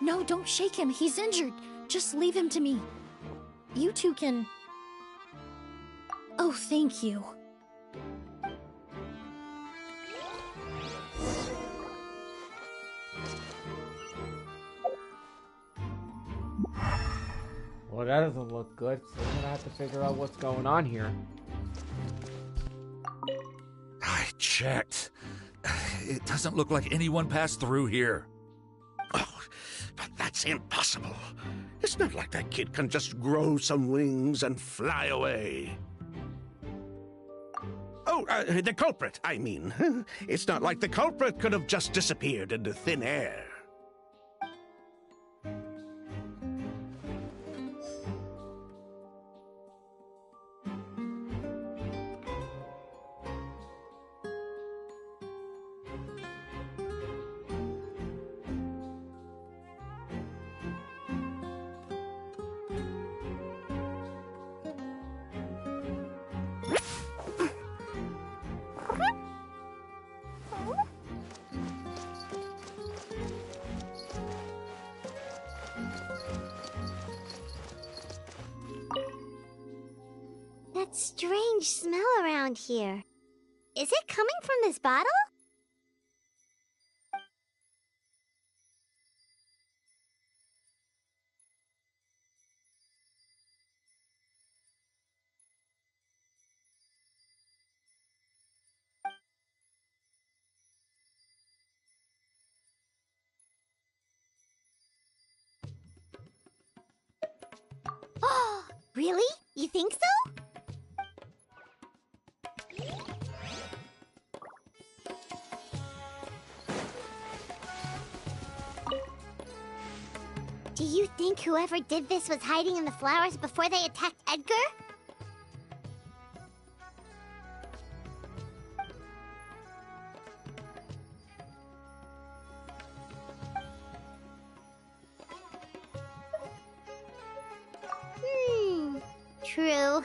No, don't shake him. He's injured. Just leave him to me. You two can... Oh, thank you. Well, that doesn't look good, so I'm gonna have to figure out what's going on here. I checked. It doesn't look like anyone passed through here. Oh, but that's impossible. It's not like that kid can just grow some wings and fly away. Oh, the culprit, I mean. It's not like the culprit could have just disappeared into thin air. That strange smell around here. Is it coming from this bottle? Oh, really? You think so? Do you think whoever did this was hiding in the flowers before they attacked Edgar? True.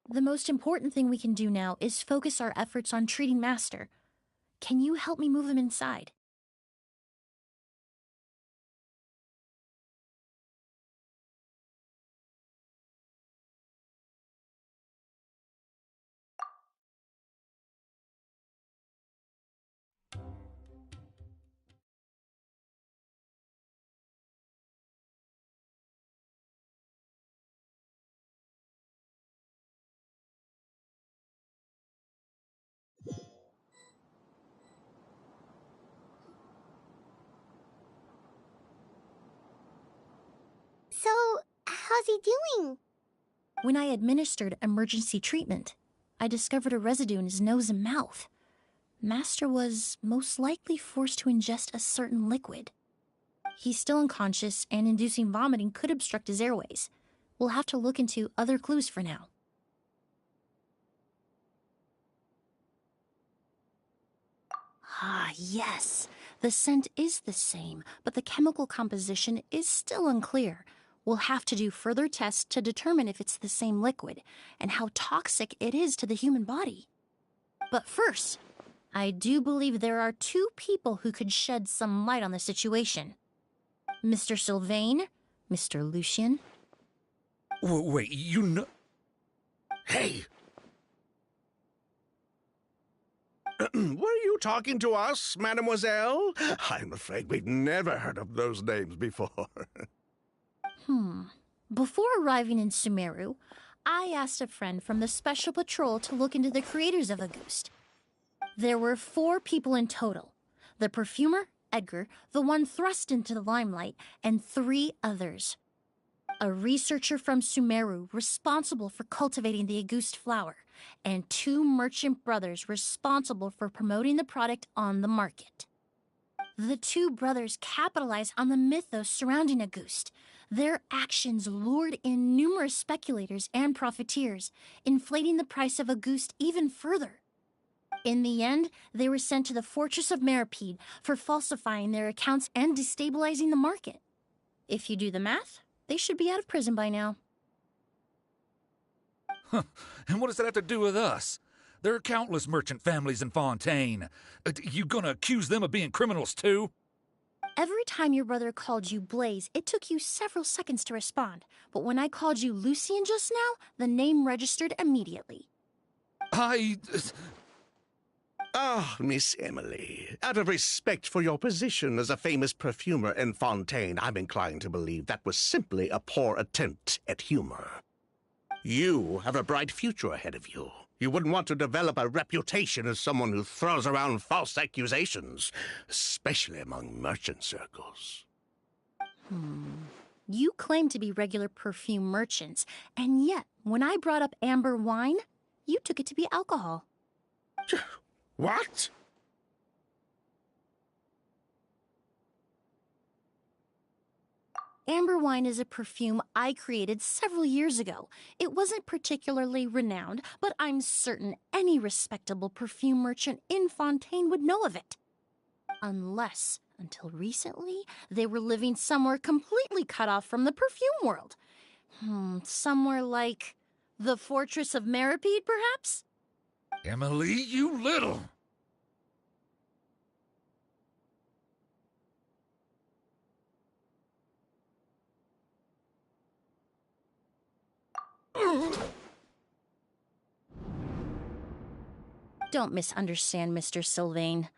The most important thing we can do now is focus our efforts on treating Master. Can you help me move him inside? So, how's he doing? When I administered emergency treatment, I discovered a residue in his nose and mouth. Master was most likely forced to ingest a certain liquid. He's still unconscious, and inducing vomiting could obstruct his airways. We'll have to look into other clues for now. Ah, yes. The scent is the same, but the chemical composition is still unclear. We'll have to do further tests to determine if it's the same liquid, and how toxic it is to the human body. But first, I do believe there are two people who could shed some light on the situation. Mr. Sylvain, Mr. Lucien. Wait, you know... Hey! Were you talking to us, mademoiselle? I'm afraid we've never heard of those names before. Before arriving in Sumeru, I asked a friend from the Special Patrol to look into the creators of Auguste. There were 4 people in total. The perfumer, Edgar, the one thrust into the limelight, and 3 others. A researcher from Sumeru responsible for cultivating the Auguste flower, and 2 merchant brothers responsible for promoting the product on the market. The 2 brothers capitalized on the mythos surrounding Auguste. Their actions lured in numerous speculators and profiteers, inflating the price of Auguste even further. In the end, they were sent to the Fortress of Meripede for falsifying their accounts and destabilizing the market. If you do the math, they should be out of prison by now. And what does that have to do with us? There are countless merchant families in Fontaine. You gonna accuse them of being criminals too? Every time your brother called you Blaze, it took you several seconds to respond. But when I called you Lucien just now, the name registered immediately. Ah, Miss Emily, out of respect for your position as a famous perfumer in Fontaine, I'm inclined to believe that was simply a poor attempt at humor. You have a bright future ahead of you. You wouldn't want to develop a reputation as someone who throws around false accusations, especially among merchant circles. You claim to be regular perfume merchants, and yet, when I brought up amber wine, you took it to be alcohol. What? Amber wine is a perfume I created several years ago. It wasn't particularly renowned, but I'm certain any respectable perfume merchant in Fontaine would know of it. Unless, until recently, they were living somewhere completely cut off from the perfume world. Somewhere like the Fortress of Meripede, perhaps? Emily, you little... Don't misunderstand, Mr. Sylvain.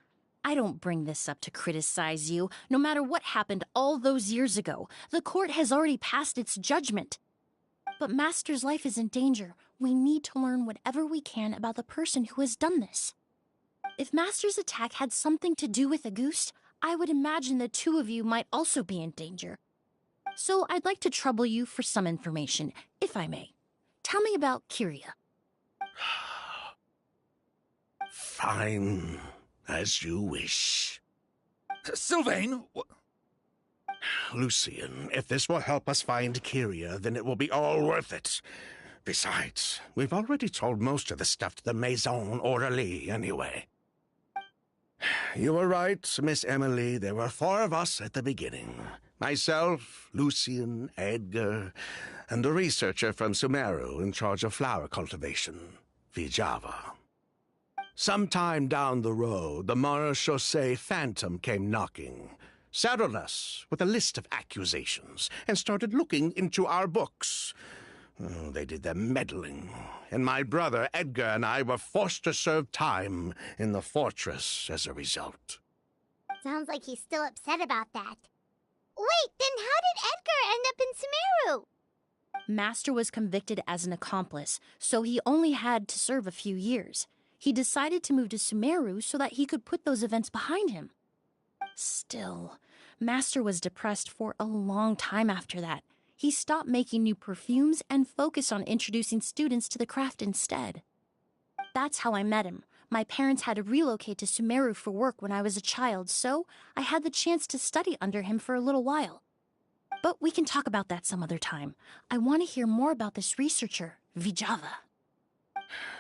I don't bring this up to criticize you. No matter what happened all those years ago, the court has already passed its judgment. But Master's life is in danger. We need to learn whatever we can about the person who has done this. If Master's attack had something to do with Auguste, I would imagine the 2 of you might also be in danger. So I'd like to trouble you for some information, if I may. Tell me about Kyria. Fine, as you wish. Sylvain! Lucien, if this will help us find Kyria, then it will be all worth it. Besides, we've already told most of the stuff to the Maison Orderly anyway. You were right, Miss Emily. There were 4 of us at the beginning. Myself, Lucian, Edgar, and a researcher from Sumeru in charge of flower cultivation, Vijava. Sometime down the road, the Marechaussee Phantom came knocking, saddled us with a list of accusations, and started looking into our books. Oh, they did their meddling, and my brother Edgar and I were forced to serve time in the fortress as a result. Sounds like he's still upset about that. Wait, then how did Edgar end up in Sumeru? Master was convicted as an accomplice, so he only had to serve a few years. He decided to move to Sumeru so that he could put those events behind him. Still, Master was depressed for a long time after that. He stopped making new perfumes and focused on introducing students to the craft instead. That's how I met him. My parents had to relocate to Sumeru for work when I was a child, so I had the chance to study under him for a little while. But we can talk about that some other time. I want to hear more about this researcher, Vijava.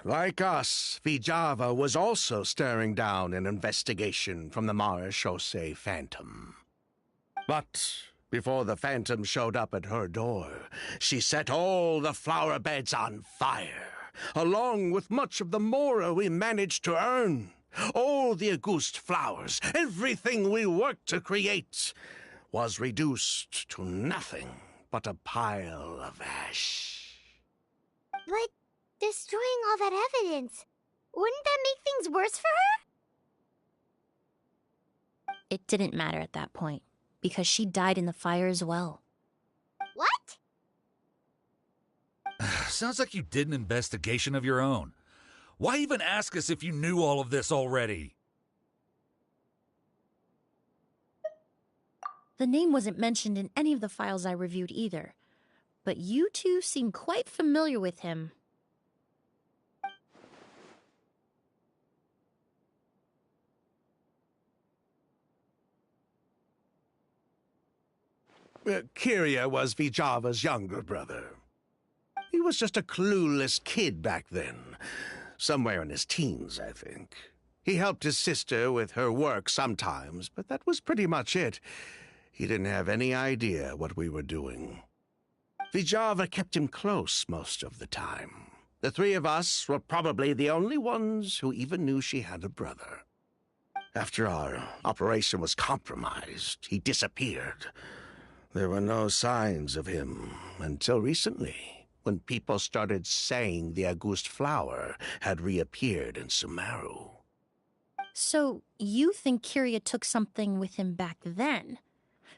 Like us, Vijava was also staring down an investigation from the Marechaussee Phantom. But before the Phantom showed up at her door, she set all the flower beds on fire, along with much of the mora we managed to earn. All the Auguste flowers, everything we worked to create, was reduced to nothing but a pile of ash. But destroying all that evidence, wouldn't that make things worse for her? It didn't matter at that point, because she died in the fire as well. What? Sounds like you did an investigation of your own. Why even ask us if you knew all of this already? The name wasn't mentioned in any of the files I reviewed either, but you two seem quite familiar with him. Kyria was Vijava's younger brother. He was just a clueless kid back then. Somewhere in his teens, I think. He helped his sister with her work sometimes, but that was pretty much it. He didn't have any idea what we were doing. Vijava kept him close most of the time. The three of us were probably the only ones who even knew she had a brother. After our operation was compromised, he disappeared. There were no signs of him until recently, when people started saying the Auguste flower had reappeared in Sumeru. So, you think Kyria took something with him back then?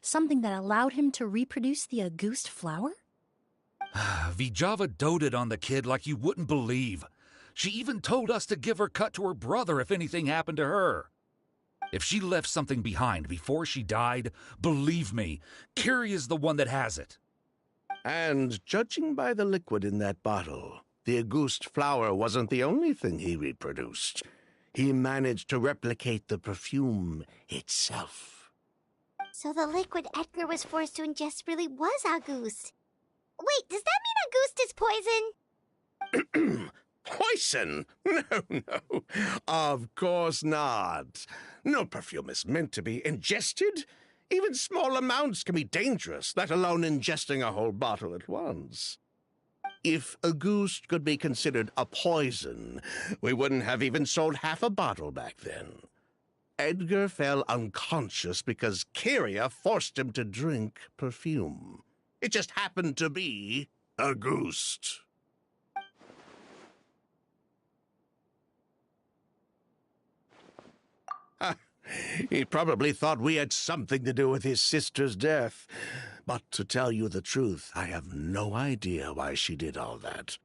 Something that allowed him to reproduce the Auguste flower? Vijava doted on the kid like you wouldn't believe. She even told us to give her cut to her brother if anything happened to her. If she left something behind before she died, believe me, Kyria's the one that has it. And judging by the liquid in that bottle, the Auguste flower wasn't the only thing he reproduced. He managed to replicate the perfume itself. So the liquid Edgar was forced to ingest really was Auguste. Wait, does that mean Auguste is poison? Poison? No. Of course not. No perfume is meant to be ingested. Even small amounts can be dangerous, let alone ingesting a whole bottle at once. If Auguste could be considered a poison, we wouldn't have even sold half a bottle back then. Edgar fell unconscious because Kyria forced him to drink perfume. It just happened to be Auguste. He probably thought we had something to do with his sister's death. But to tell you the truth, I have no idea why she did all that.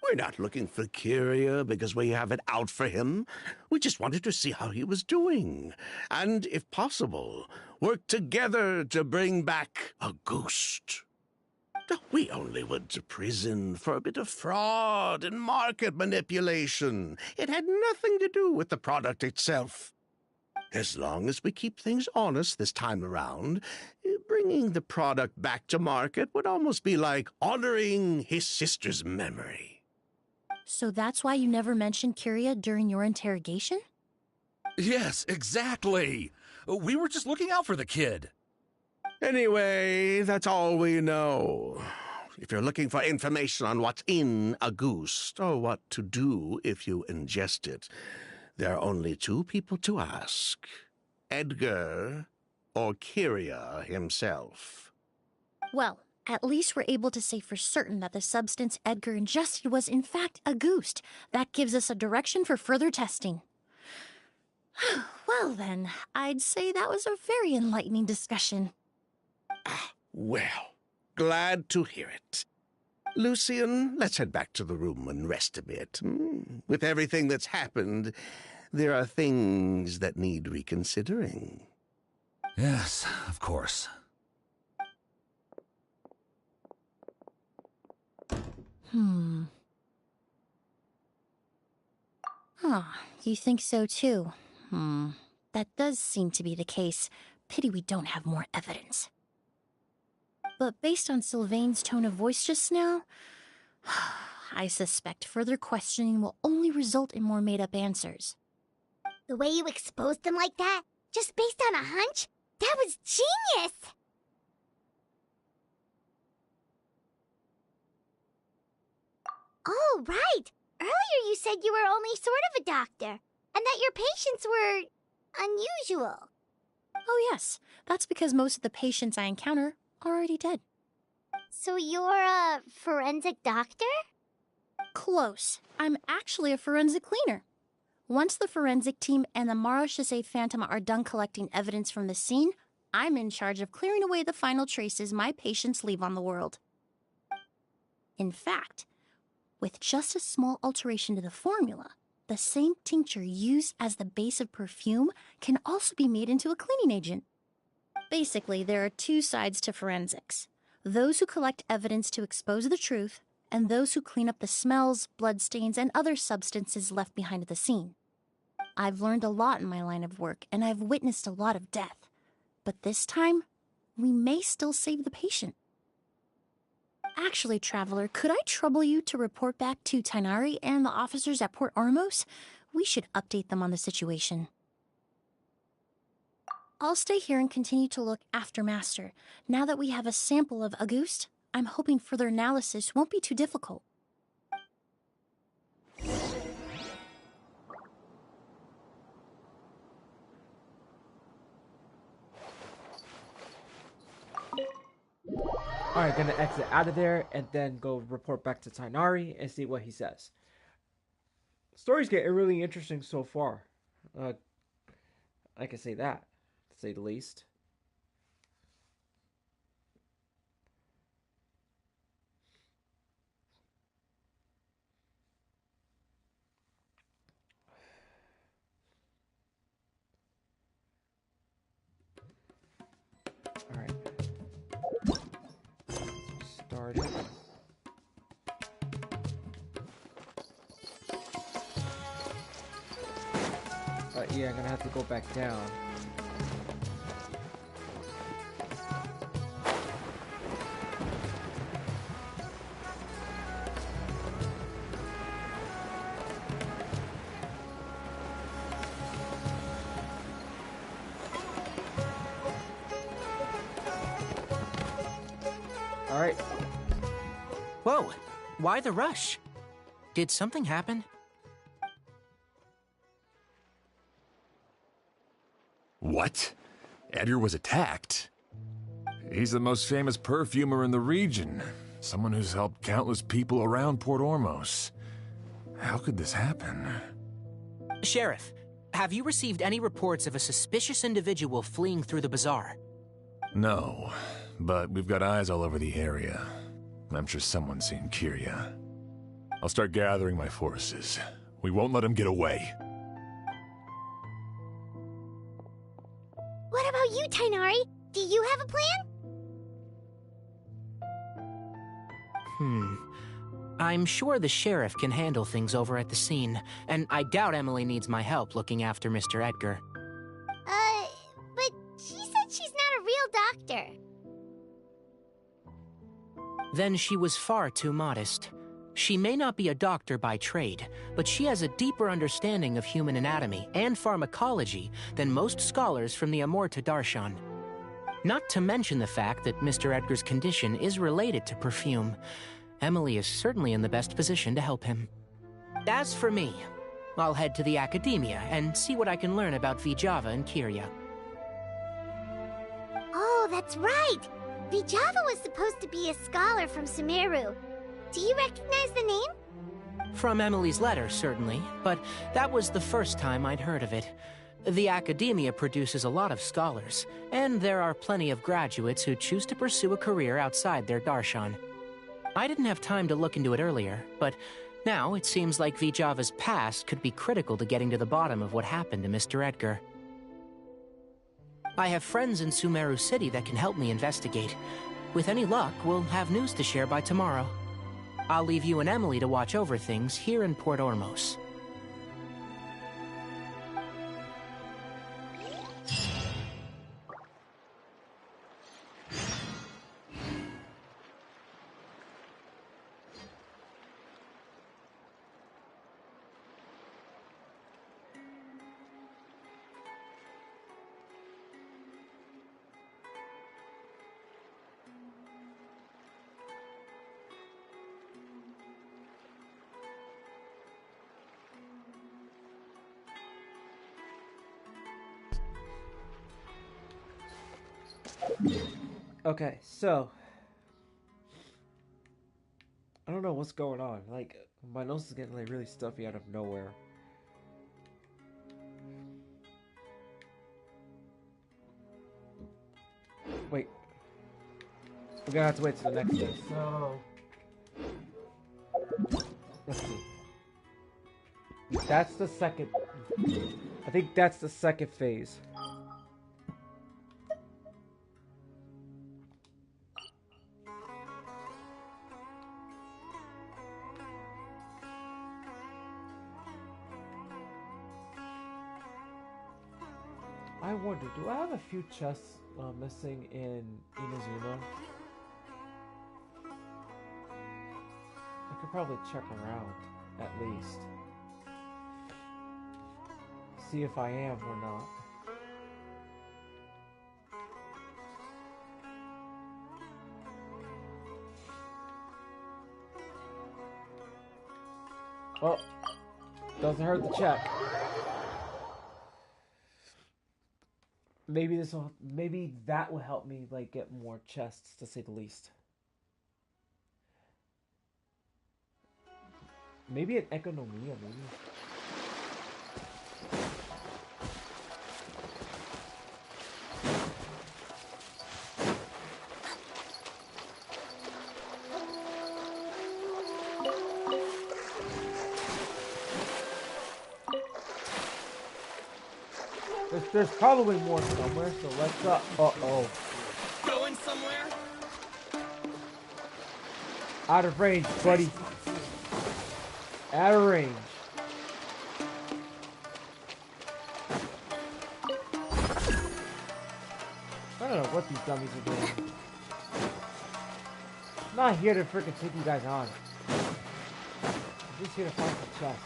We're not looking for Kyria because we have it out for him. We just wanted to see how he was doing. And, if possible, work together to bring back Auguste. We only went to prison for a bit of fraud and market manipulation. It had nothing to do with the product itself. As long as we keep things honest this time around, bringing the product back to market would almost be like honoring his sister's memory. So that's why you never mentioned Kyria during your interrogation? Yes, exactly. We were just looking out for the kid. Anyway, that's all we know. If you're looking for information on what's in a goose, or what to do if you ingest it, there are only two people to ask. Edgar or Kyria himself. Well, at least we're able to say for certain that the substance Edgar ingested was in fact a goose. That gives us a direction for further testing. Well then, I'd say that was a very enlightening discussion. Well, glad to hear it. Lucian, let's head back to the room and rest a bit. With everything that's happened, there are things that need reconsidering. Yes, of course. You think so too? That does seem to be the case. Pity we don't have more evidence. But based on Sylvain's tone of voice just now, I suspect further questioning will only result in more made-up answers. The way you exposed them like that, just based on a hunch, that was genius! Oh, right! Earlier you said you were only sort of a doctor, and that your patients were unusual. Oh yes, that's because most of the patients I encounter are already dead. So you're a forensic doctor? Close. I'm actually a forensic cleaner. Once the forensic team and the Marechaussee Phantom are done collecting evidence from the scene, I'm in charge of clearing away the final traces my patients leave on the world. In fact, with just a small alteration to the formula, the same tincture used as the base of perfume can also be made into a cleaning agent. Basically, there are two sides to forensics. Those who collect evidence to expose the truth, and those who clean up the smells, bloodstains, and other substances left behind at the scene. I've learned a lot in my line of work, and I've witnessed a lot of death. But this time, we may still save the patient. Actually, Traveler, could I trouble you to report back to Tighnari and the officers at Port Ormos? We should update them on the situation. I'll stay here and continue to look after Master. Now that we have a sample of Auguste, I'm hoping further analysis won't be too difficult. Alright, gonna exit out of there and then go report back to Tighnari and see what he says. Story's getting really interesting so far. I can say that, to say the least. Alright. Started. Yeah, I'm gonna have to go back down. Alright. Whoa, why the rush? Did something happen? What? Edgar was attacked? He's the most famous perfumer in the region. Someone who's helped countless people around Port Ormos. How could this happen? Sheriff, have you received any reports of a suspicious individual fleeing through the bazaar? No, but we've got eyes all over the area. I'm sure someone's seen Kyria. I'll start gathering my forces. We won't let him get away. What about you, Tighnari? Do you have a plan? I'm sure the sheriff can handle things over at the scene, and I doubt Emily needs my help looking after Mr. Edgar. But she said she's not a real doctor. Then she was far too modest. She may not be a doctor by trade, but she has a deeper understanding of human anatomy and pharmacology than most scholars from the Amurta Darshan. Not to mention the fact that Mr. Edgar's condition is related to perfume. Emilie is certainly in the best position to help him. As for me, I'll head to the academia and see what I can learn about Vijava and Kirya. Oh, that's right! Vijava was supposed to be a scholar from Sumeru. Do you recognize the name? From Emilie's letter, certainly, but that was the first time I'd heard of it. The academia produces a lot of scholars, and there are plenty of graduates who choose to pursue a career outside their darshan. I didn't have time to look into it earlier, but now it seems like Vijava's past could be critical to getting to the bottom of what happened to Mr. Edgar. I have friends in Sumeru City that can help me investigate. With any luck, we'll have news to share by tomorrow. I'll leave you and Emilie to watch over things here in Port Ormos. Okay, so I don't know what's going on. Like, my nose is getting like really stuffy out of nowhere. Wait, we're gonna have to wait till the next day. So let's see. That's the second. I think that's the second phase. I wonder, do I have a few chests missing in Inazuma? I could probably check around, at least. See if I am or not. Well, doesn't hurt to check. Maybe maybe that will help me like get more chests, to say the least. Maybe an economia, maybe. There's probably more somewhere, so let's uh-oh. Going somewhere? Out of range, buddy. Out of range. I don't know what these dummies are doing. I'm not here to freaking take you guys on. I'm just here to find some chests.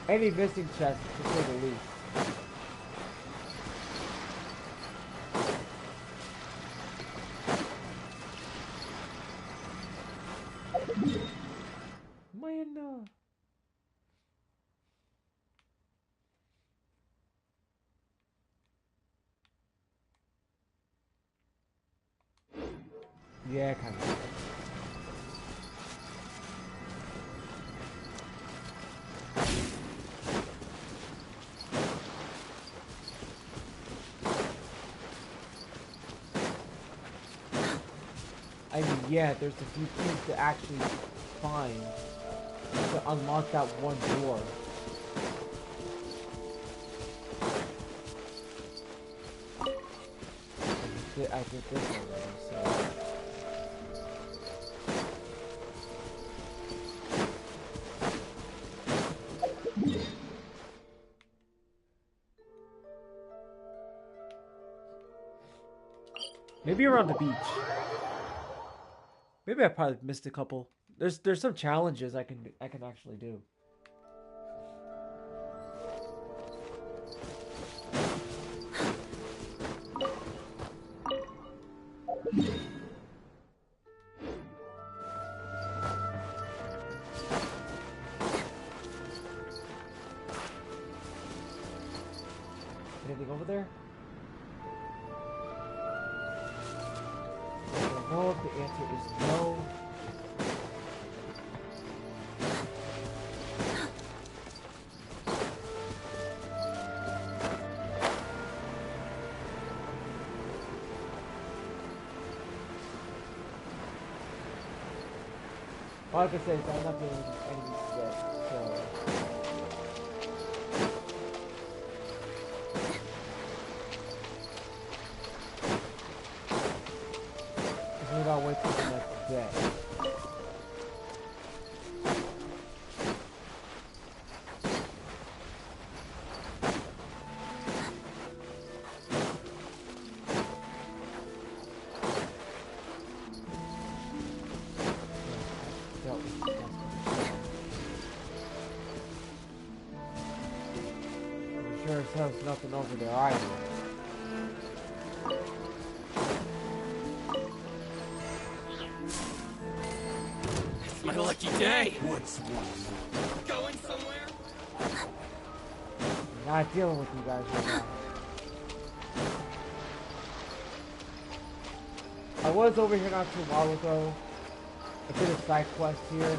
Any missing chests, to say the least. Yeah, kind of. I mean, yeah, there's a few things to actually find to unlock that one door. I did this already, so... Maybe around the beach. Maybe I probably missed a couple. There's some challenges I can actually do. anything over there? No, the answer is no. All I can say is I'm not doing enemies yet, so... Maybe I'll wait till the next day. Sure as hell's nothing over there either. It's my lucky day. What's Going somewhere? Not dealing with you guys right now. I was over here not too long ago. I did a side quest here.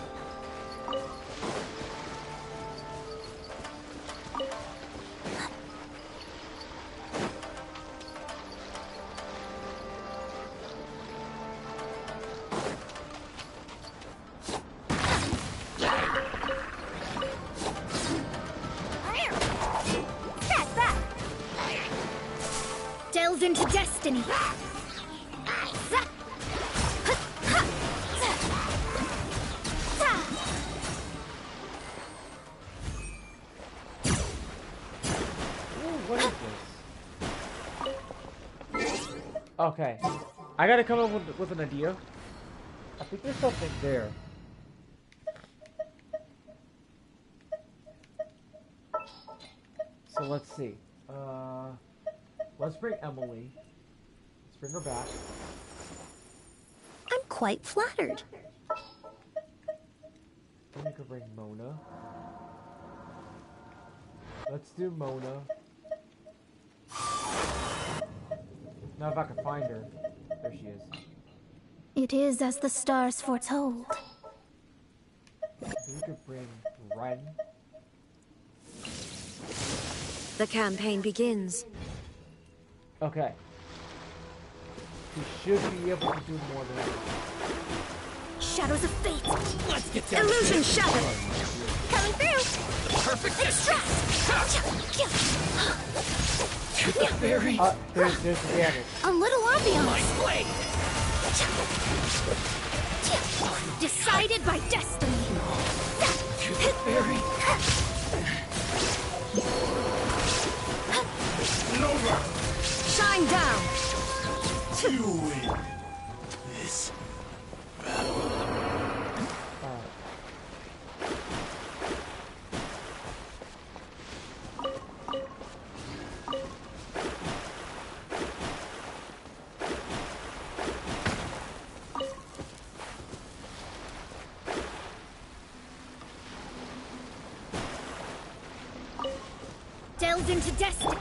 Delve into destiny. What is this? Okay, I gotta come up with an idea. I think there's something there. So let's see. Let's bring Emily. Let's bring her back. I'm quite flattered. Then we could bring Mona. Let's do Mona. Now if I can find her. There she is. It is as the stars foretold. Then we could bring Ren. The campaign begins. Okay. We should be able to do more than that. Shadows of fate. Let's get down Illusion shattered. Coming through. Perfect Extract. the berry. There's the damage. A little ambiance. My blade. Decided by destiny. The berry. Nova. Shine down. You win this battle. Delve into destiny.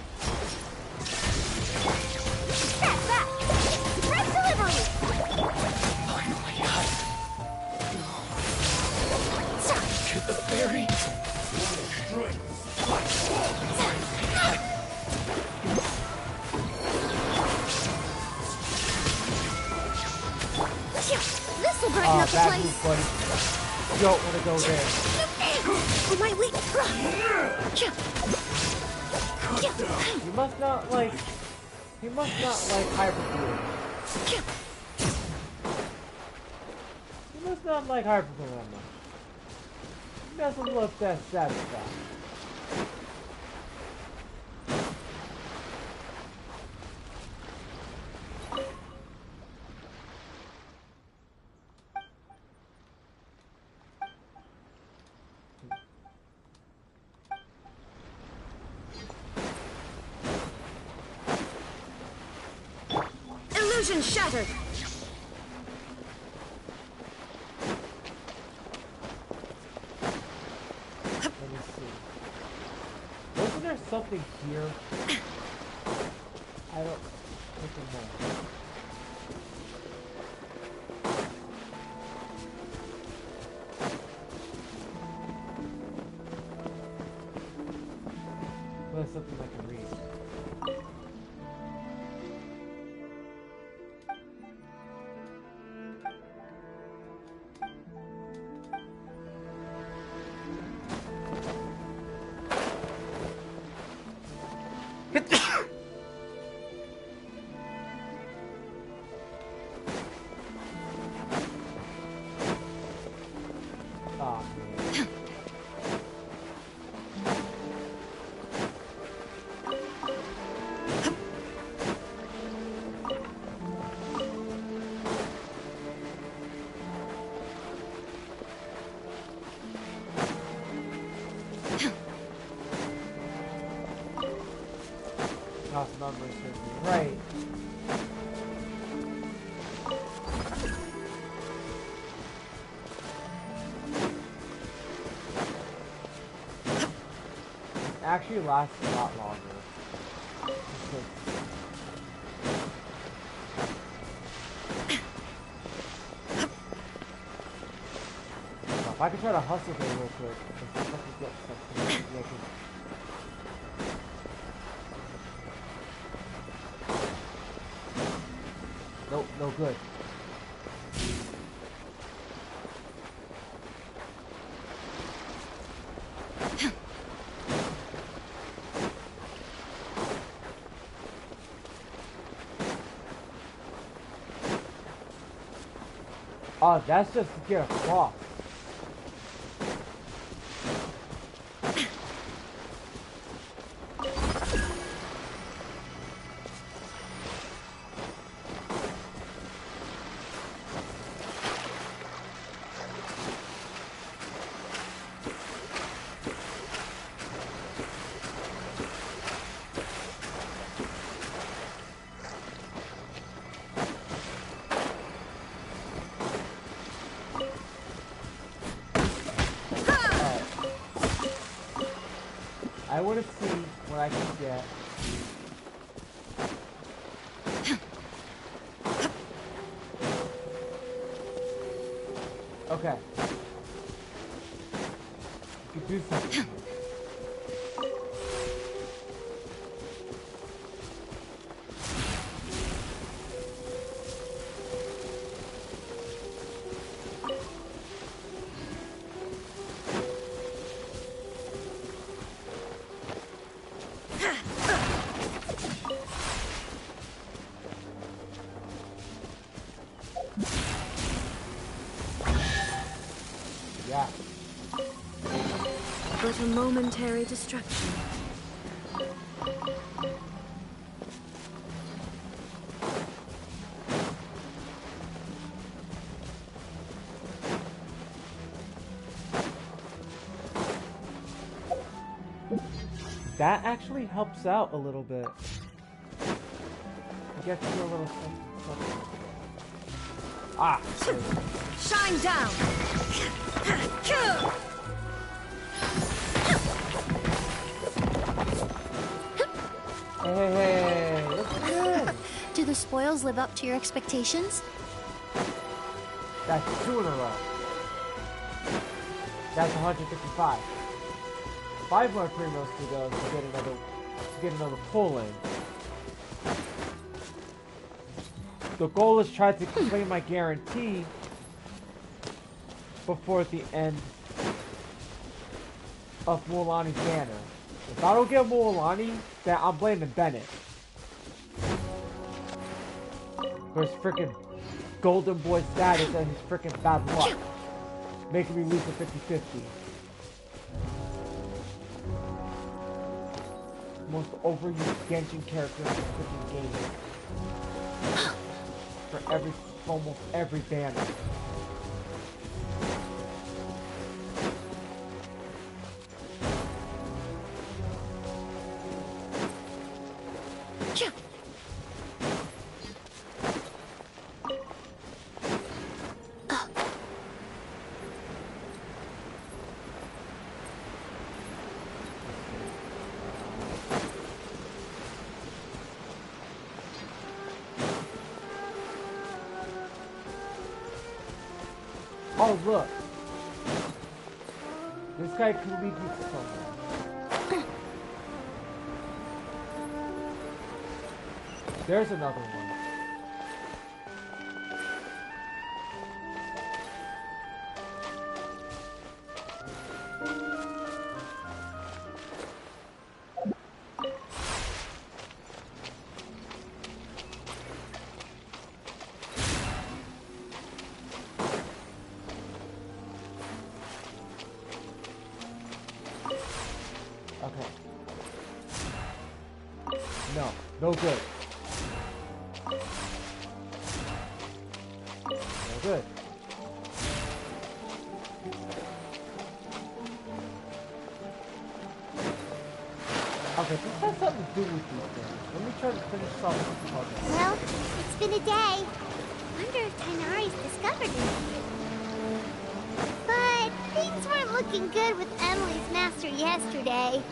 Step back. Express delivery. Finally, get the berry. This'll brighten up the bad place. move, buddy. You don't want to go there. Oh, my weak. You must not like. You must not like hyperfluid. You must not like hyperfluid that much. He doesn't look that satisfied. Illusion shattered. Let me see. Wasn't there something here? I don't freaking know. Well, something I can read. House numbers should be right. It actually lasts a lot longer. If I could try to hustle here real quick, if I could get something, maybe I could. Nope, no good. Oh, that's just to get across. I want to see what I can get. Okay. You could do something. Yeah. But a momentary distraction. That actually helps out a little bit. It gets you a little something. Ah! Shine down! Hey, that's good! Do the spoils live up to your expectations? That's 2 in a row. That's 155. 5 more primos to go to get another pull in. The goal is try to claim my guarantee before the end of Mualani's banner. If I don't get Mualani, then I'm blaming Bennett for his freaking golden boy status and his freaking bad luck, making me lose a 50-50. Most overused Genshin character in the freaking game. For almost every banner. Oh, look. This guy can lead you to somewhere. There's another one. Okay. No, no good. No good. Okay, this has something to do with these things. Let me try to finish off this puzzle. Well, it's been a day. Wonder if Tainari's discovered anything. But things weren't looking good with Emily's master yesterday.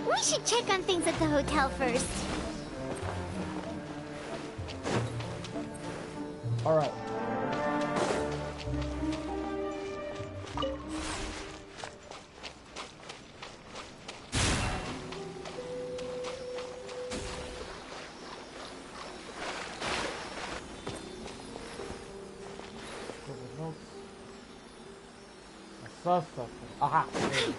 We should check on things at the hotel first. Alright. I saw something. Aha! There it is.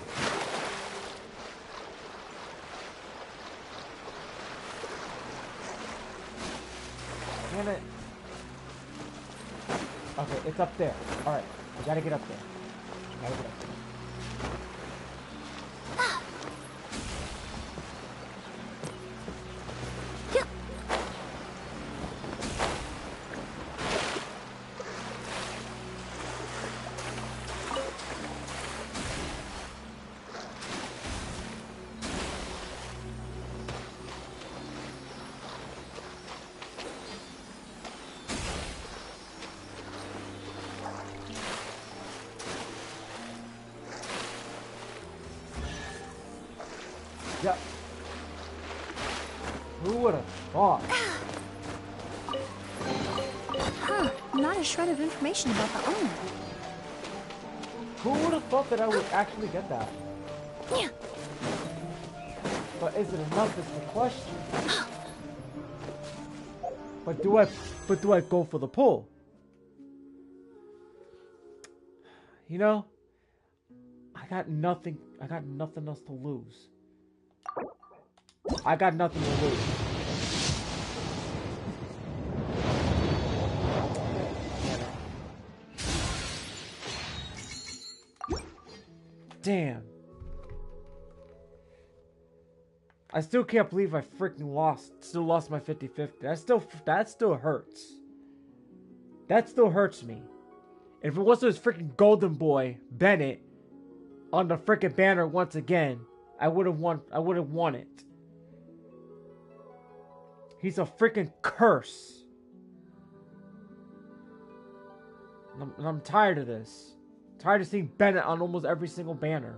Damn it. Okay, it's up there. Alright, I gotta get up there. Gotta get up there. Yep. Who would have thought? Huh, not a shred of information about the owner. Who would have thought that I would actually get that? Yeah. But is it enough is the question. But do I go for the pull? You know, I got nothing else to lose. I got nothing to lose. Damn. I still can't believe I freaking lost my 50-50. That still hurts. That still hurts me. If it wasn't this freaking golden boy, Bennett, on the freaking banner once again, I would have won it. He's a freaking curse. And I'm tired of this. I'm tired of seeing Bennett on almost every single banner.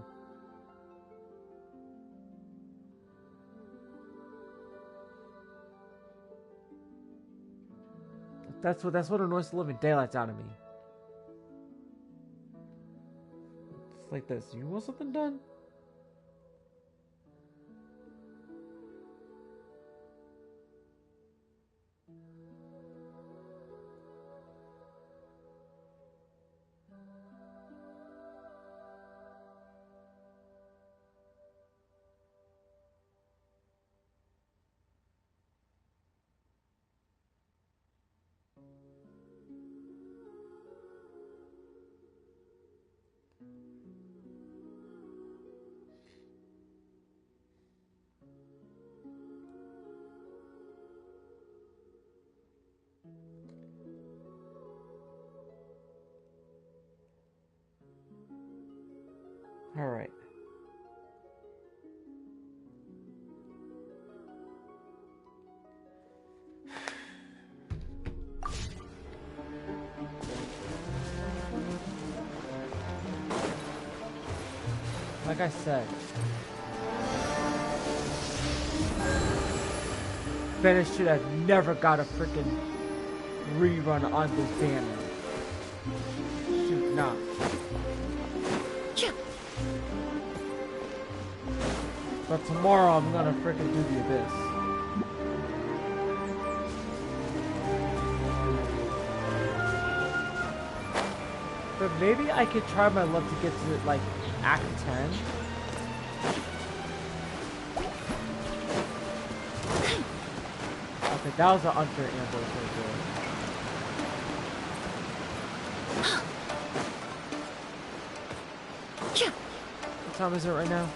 That's what annoys the living daylights out of me. It's like this. You want something done? All right. Like I said, Bennett should have never got a freaking rerun on this banner. Shoot, not? But tomorrow I'm gonna freaking do the Abyss. But maybe I could try my luck to get to like Act 10. Okay, that was an unfair ambush right there. What time is it right now?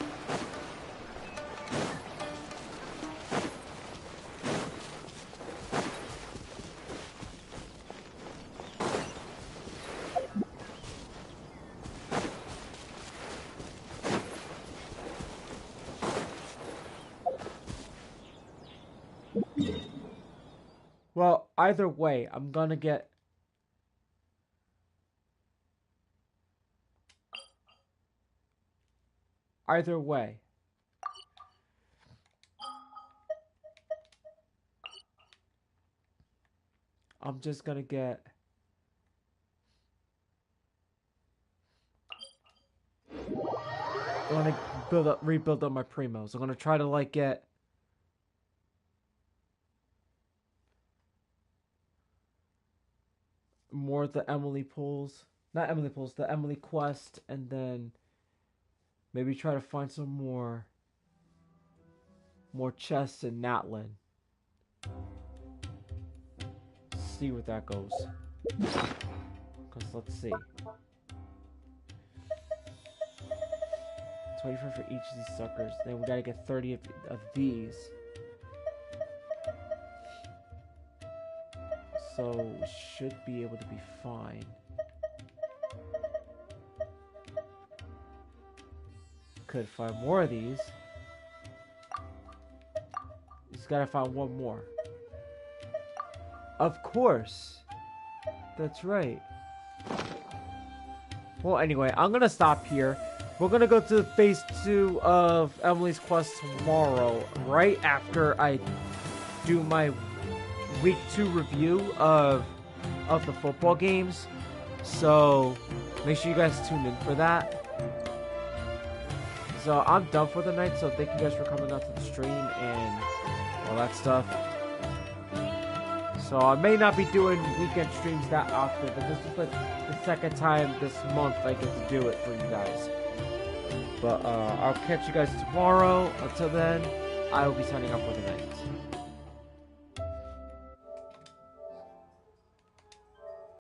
Well, either way, I'm gonna get... Either way. I'm just gonna get... I'm gonna rebuild up my primos. I'm gonna try to like get... more of the Emilie pulls. Not Emilie pulls, the Emilie quest, and then maybe try to find some more chests in Natlin. See where that goes. Because let's see. 25 for each of these suckers. Then we gotta get 30 of these. So we should be able to be fine. Could find more of these. Just gotta find one more. Of course. That's right. Well, anyway, I'm gonna stop here. We're gonna go to phase 2 of Emilie's quest tomorrow, right after I do my week 2 review of the football games. So make sure you guys tune in for that. So I'm done for the night, so thank you guys for coming out to the stream and all that stuff. So I may not be doing weekend streams that often, but this is like the second time this month I get to do it for you guys. But I'll catch you guys tomorrow. Until then, I will be signing off for the night.